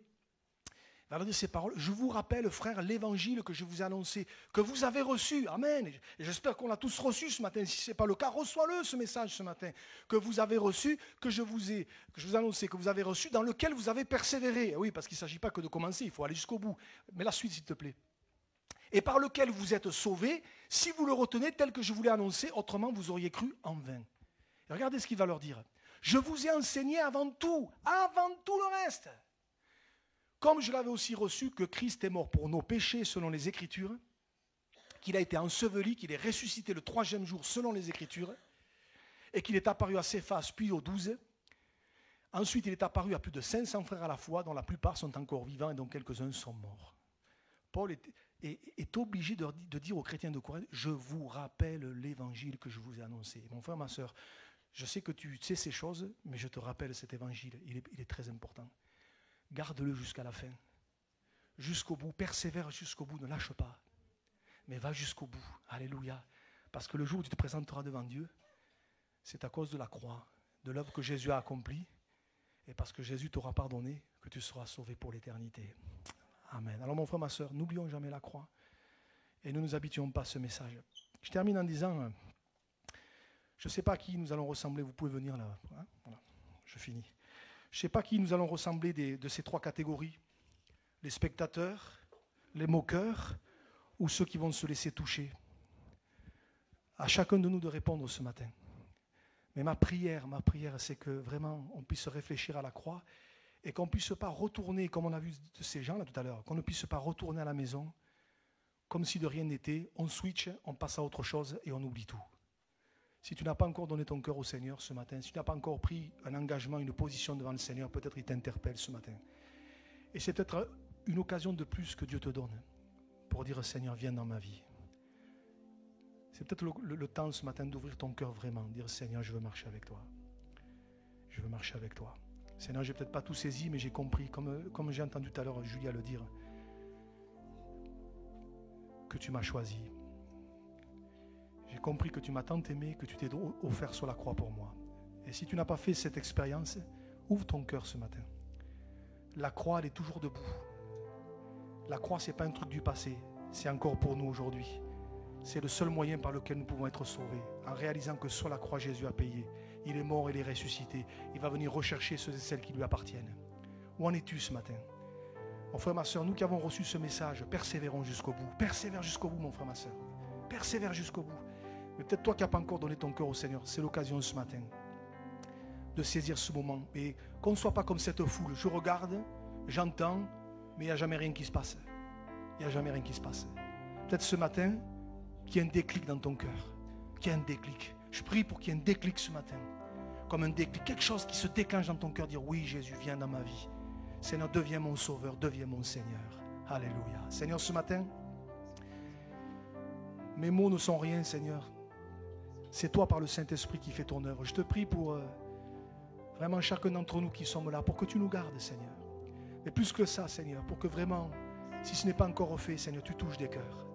Il va leur dire ces paroles: je vous rappelle, frères, l'évangile que je vous ai annoncé, que vous avez reçu. Amen. Et j'espère qu'on l'a tous reçu ce matin. Si ce n'est pas le cas, reçois-le ce message ce matin. Que vous avez reçu, que je vous ai annoncé, que vous avez reçu, dans lequel vous avez persévéré. Oui, parce qu'il ne s'agit pas que de commencer, il faut aller jusqu'au bout. Mais la suite, s'il te plaît. et par lequel vous êtes sauvés, si vous le retenez tel que je vous l'ai annoncé, autrement vous auriez cru en vain. Et regardez ce qu'il va leur dire. Je vous ai enseigné avant tout le reste. Comme je l'avais aussi reçu que Christ est mort pour nos péchés selon les Écritures, qu'il a été enseveli, qu'il est ressuscité le 3e jour selon les Écritures, et qu'il est apparu à Céphas puis aux 12. Ensuite, il est apparu à plus de 500 frères à la fois, dont la plupart sont encore vivants et dont quelques-uns sont morts. Paul est obligé de dire aux chrétiens de Corinthe, je vous rappelle l'évangile que je vous ai annoncé. Mon frère, ma soeur, je sais que tu sais ces choses, mais je te rappelle cet évangile, il est très important. Garde-le jusqu'à la fin, jusqu'au bout, persévère jusqu'au bout, ne lâche pas, mais va jusqu'au bout, alléluia, parce que le jour où tu te présenteras devant Dieu, c'est à cause de la croix, de l'œuvre que Jésus a accomplie, et parce que Jésus t'aura pardonné, que tu seras sauvé pour l'éternité. Amen. Alors mon frère, ma soeur, n'oublions jamais la croix, et ne nous habituons pas à ce message. Je termine en disant, je ne sais pas à qui nous allons ressembler, vous pouvez venir là, hein, voilà, je finis. Je ne sais pas à qui nous allons ressembler de ces 3 catégories, les spectateurs, les moqueurs, ou ceux qui vont se laisser toucher. À chacun de nous de répondre ce matin. Mais ma prière, c'est que vraiment on puisse réfléchir à la croix et qu'on ne puisse pas retourner, comme on a vu de ces gens là tout à l'heure, qu'on ne puisse pas retourner à la maison comme si de rien n'était, on switch, on passe à autre chose et on oublie tout. Si tu n'as pas encore donné ton cœur au Seigneur ce matin, si tu n'as pas encore pris un engagement, une position devant le Seigneur, peut-être il t'interpelle ce matin. Et c'est peut-être une occasion de plus que Dieu te donne pour dire Seigneur, viens dans ma vie. C'est peut-être le temps ce matin d'ouvrir ton cœur vraiment, dire Seigneur, je veux marcher avec toi. Je veux marcher avec toi. Seigneur, je n'ai peut-être pas tout saisi, mais j'ai compris, comme j'ai entendu tout à l'heure Julia le dire, que tu m'as choisi. J'ai compris que tu m'as tant aimé, que tu t'es offert sur la croix pour moi. Et si tu n'as pas fait cette expérience, ouvre ton cœur ce matin. La croix, elle est toujours debout. La croix, ce n'est pas un truc du passé, c'est encore pour nous aujourd'hui. C'est le seul moyen par lequel nous pouvons être sauvés, en réalisant que sur la croix, Jésus a payé. Il est mort, il est ressuscité. Il va venir rechercher ceux et celles qui lui appartiennent. Où en es-tu ce matin? Mon frère, ma soeur, nous qui avons reçu ce message, persévérons jusqu'au bout. Persévère jusqu'au bout, mon frère, ma soeur. Persévère jusqu'au bout. Mais peut-être toi qui n'as pas encore donné ton cœur au Seigneur, c'est l'occasion ce matin de saisir ce moment. Et qu'on ne soit pas comme cette foule. Je regarde, j'entends, mais il n'y a jamais rien qui se passe. Il n'y a jamais rien qui se passe. Peut-être ce matin, qu'il y ait un déclic dans ton cœur. Qu'il y ait un déclic. Je prie pour qu'il y ait un déclic ce matin. Comme un déclic, quelque chose qui se déclenche dans ton cœur. Dire oui, Jésus, viens dans ma vie. Seigneur, deviens mon sauveur, deviens mon Seigneur. Alléluia. Seigneur, ce matin, mes mots ne sont rien, Seigneur. C'est toi par le Saint-Esprit qui fais ton œuvre. Je te prie pour vraiment chacun d'entre nous qui sommes là, pour que tu nous gardes, Seigneur. Mais plus que ça, Seigneur, pour que vraiment, si ce n'est pas encore fait, Seigneur, tu touches des cœurs.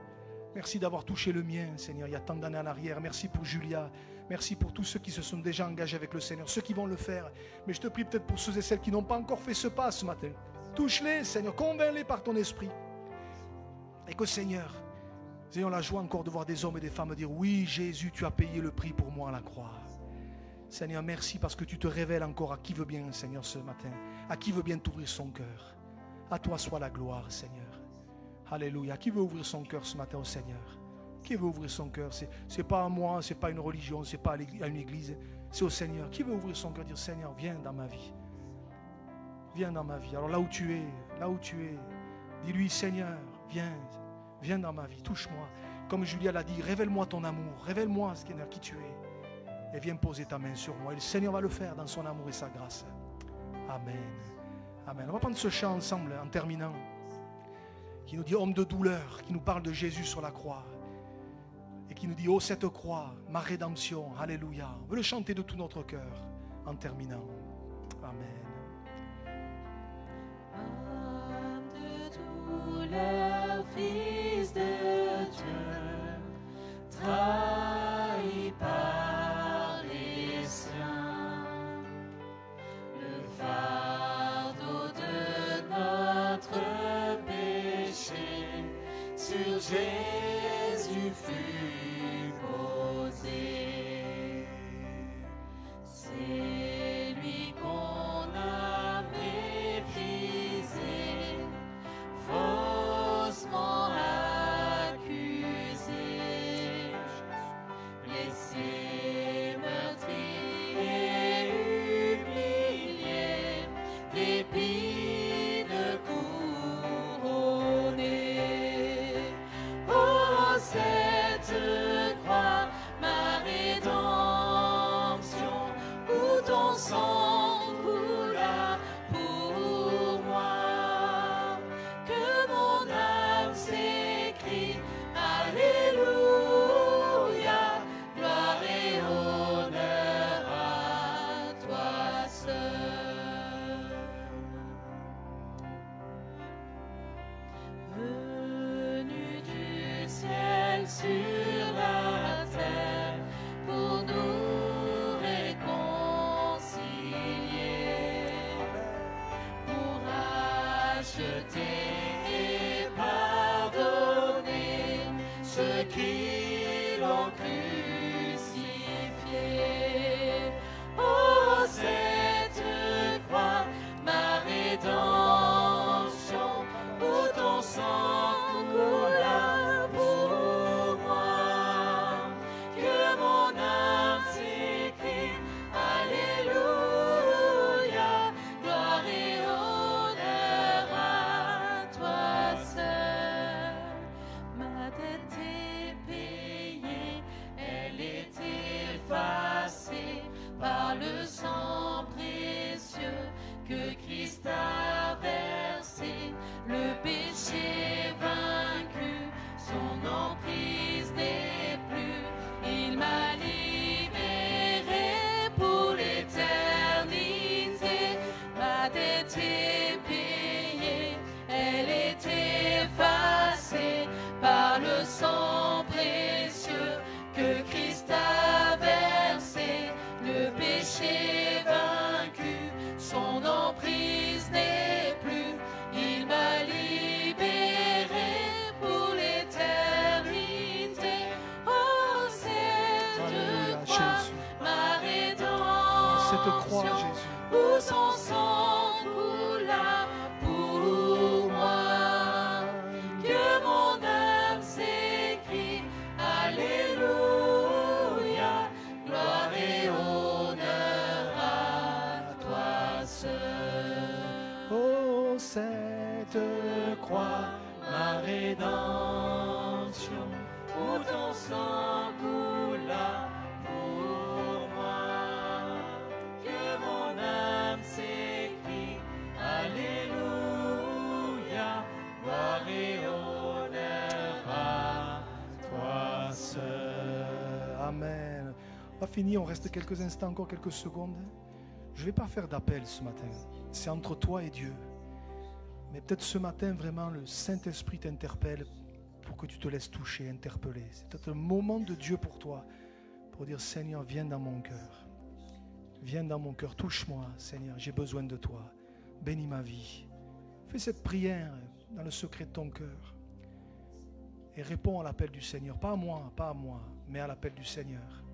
Merci d'avoir touché le mien, Seigneur, il y a tant d'années en arrière. Merci pour Julia. Merci pour tous ceux qui se sont déjà engagés avec le Seigneur, ceux qui vont le faire. Mais je te prie peut-être pour ceux et celles qui n'ont pas encore fait ce pas ce matin. Touche-les, Seigneur, convainc-les par ton esprit. Et que, Seigneur, nous ayons la joie encore de voir des hommes et des femmes dire oui, Jésus, tu as payé le prix pour moi à la croix. Seigneur, merci parce que tu te révèles encore à qui veut bien, Seigneur, ce matin. À qui veut bien t'ouvrir son cœur. À toi soit la gloire, Seigneur. Alléluia. Qui veut ouvrir son cœur ce matin au Seigneur? Qui veut ouvrir son cœur? C'est pas à moi, c'est pas une religion, c'est pas à une église, c'est au Seigneur. Qui veut ouvrir son cœur, dire Seigneur, viens dans ma vie. Viens dans ma vie. Alors là où tu es, dis-lui Seigneur, viens dans ma vie, touche-moi. Comme Julia l'a dit, révèle-moi ton amour, révèle-moi Seigneur qui tu es. Et viens poser ta main sur moi. Et le Seigneur va le faire dans son amour et sa grâce. Amen. Amen. On va prendre ce chant ensemble en terminant. Qui nous dit homme de douleur, qui nous parle de Jésus sur la croix. Et qui nous dit, oh cette croix, ma rédemption, alléluia. On veut le chanter de tout notre cœur en terminant. Amen. Homme de douleur, fils de Dieu, trahi par les siens, le fardeau de notre péché sur Jésus fut posé. C'est lui qu'on a méprisé, faussement je t'ai pardonné ce qui l'ont crucifié. Oh, cette croix, ma rédemption, où ton sang coula pour moi, que mon âme s'écrie, Alléluia, gloire et honneur à toi seul. Ma dette est payée, elle est effacée par le sang précieux que Christ a versé, le péché vaincu, son emprise n'est plus, il m'a libéré pour l'éternité. Ma dette est payée, elle est effacée par le sang précieux que Christ a versé, le péché vaincu, son emprise n'est plus, il m'a libéré pour l'éternité. Oh, cette Alléluia, croix, Jésus. ma Cette croix, rédemption, Jésus. où son sang coula pour moi, que mon âme s'écrie, Alléluia, gloire et honneur à toi seul. Oh, cette croix, Ma rédemption, où ton sang coula pour moi, que mon âme s'écrie, Alléluia, gloire et honneur à toi seul. Amen. On va finir, on reste quelques instants, encore quelques secondes. Je ne vais pas faire d'appel ce matin. C'est entre toi et Dieu. Mais peut-être ce matin, vraiment, le Saint-Esprit t'interpelle pour que tu te laisses toucher, interpeller. C'est peut-être un moment de Dieu pour toi, pour dire, Seigneur, viens dans mon cœur. Viens dans mon cœur, touche-moi, Seigneur, j'ai besoin de toi. Bénis ma vie. Fais cette prière dans le secret de ton cœur. Et réponds à l'appel du Seigneur. Pas à moi, mais à l'appel du Seigneur.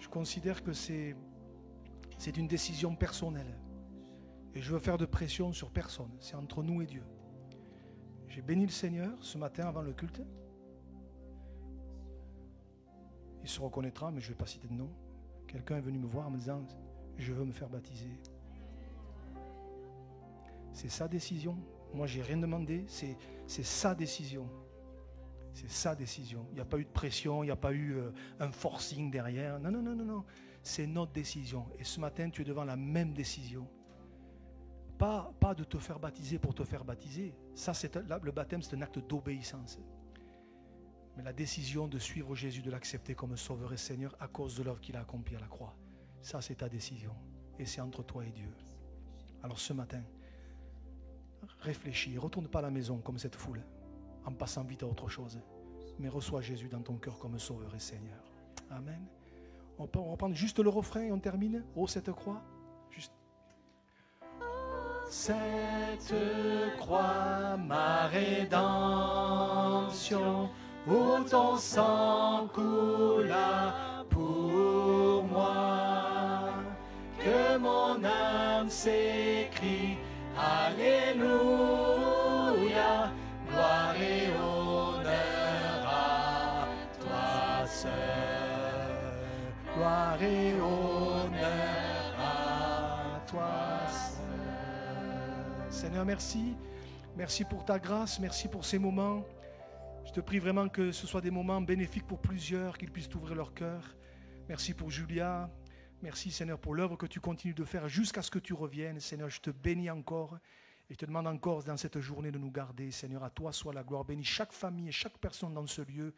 Je considère que c'est une décision personnelle. Et je veux faire de pression sur personne. C'est entre nous et Dieu. J'ai béni le Seigneur ce matin avant le culte. Il se reconnaîtra, mais je ne vais pas citer de nom. Quelqu'un est venu me voir en me disant, je veux me faire baptiser. C'est sa décision. Moi, j'ai rien demandé. C'est sa décision. C'est sa décision. Il n'y a pas eu de pression, il n'y a pas eu un forcing derrière. Non, non, non, non, non. C'est notre décision. Et ce matin, tu es devant la même décision. Pas de te faire baptiser pour te faire baptiser. Ça, le baptême, c'est un acte d'obéissance. Mais la décision de suivre Jésus, de l'accepter comme Sauveur et Seigneur à cause de l'œuvre qu'il a accomplie à la croix. Ça, c'est ta décision. Et c'est entre toi et Dieu. Alors ce matin, réfléchis. Retourne pas à la maison comme cette foule, en passant vite à autre chose. Mais reçois Jésus dans ton cœur comme Sauveur et Seigneur. Amen. On va reprendre juste le refrain et on termine. Oh, cette croix. Juste. Cette croix, ma rédemption, où ton sang coula pour moi, que mon âme s'écrie, Alléluia, gloire et honneur à toi seul, gloire et honneur à toi seul. Seigneur, merci. Merci pour ta grâce, merci pour ces moments. Je te prie vraiment que ce soit des moments bénéfiques pour plusieurs, qu'ils puissent t'ouvrir leur cœur. Merci pour Julia. Merci Seigneur pour l'œuvre que tu continues de faire jusqu'à ce que tu reviennes. Seigneur, je te bénis encore et je te demande encore dans cette journée de nous garder. Seigneur, à toi soit la gloire. Bénis chaque famille et chaque personne dans ce lieu.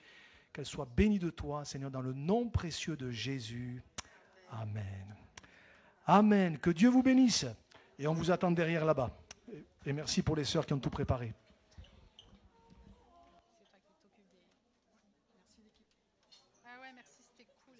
Qu'elle soit bénie de toi, Seigneur, dans le nom précieux de Jésus. Amen. Amen. Que Dieu vous bénisse. Et on vous attend derrière là-bas. Et merci pour les sœurs qui ont tout préparé. C'est toi qui t'occupes des... Merci l'équipe. Ah ouais, merci, c'était cool.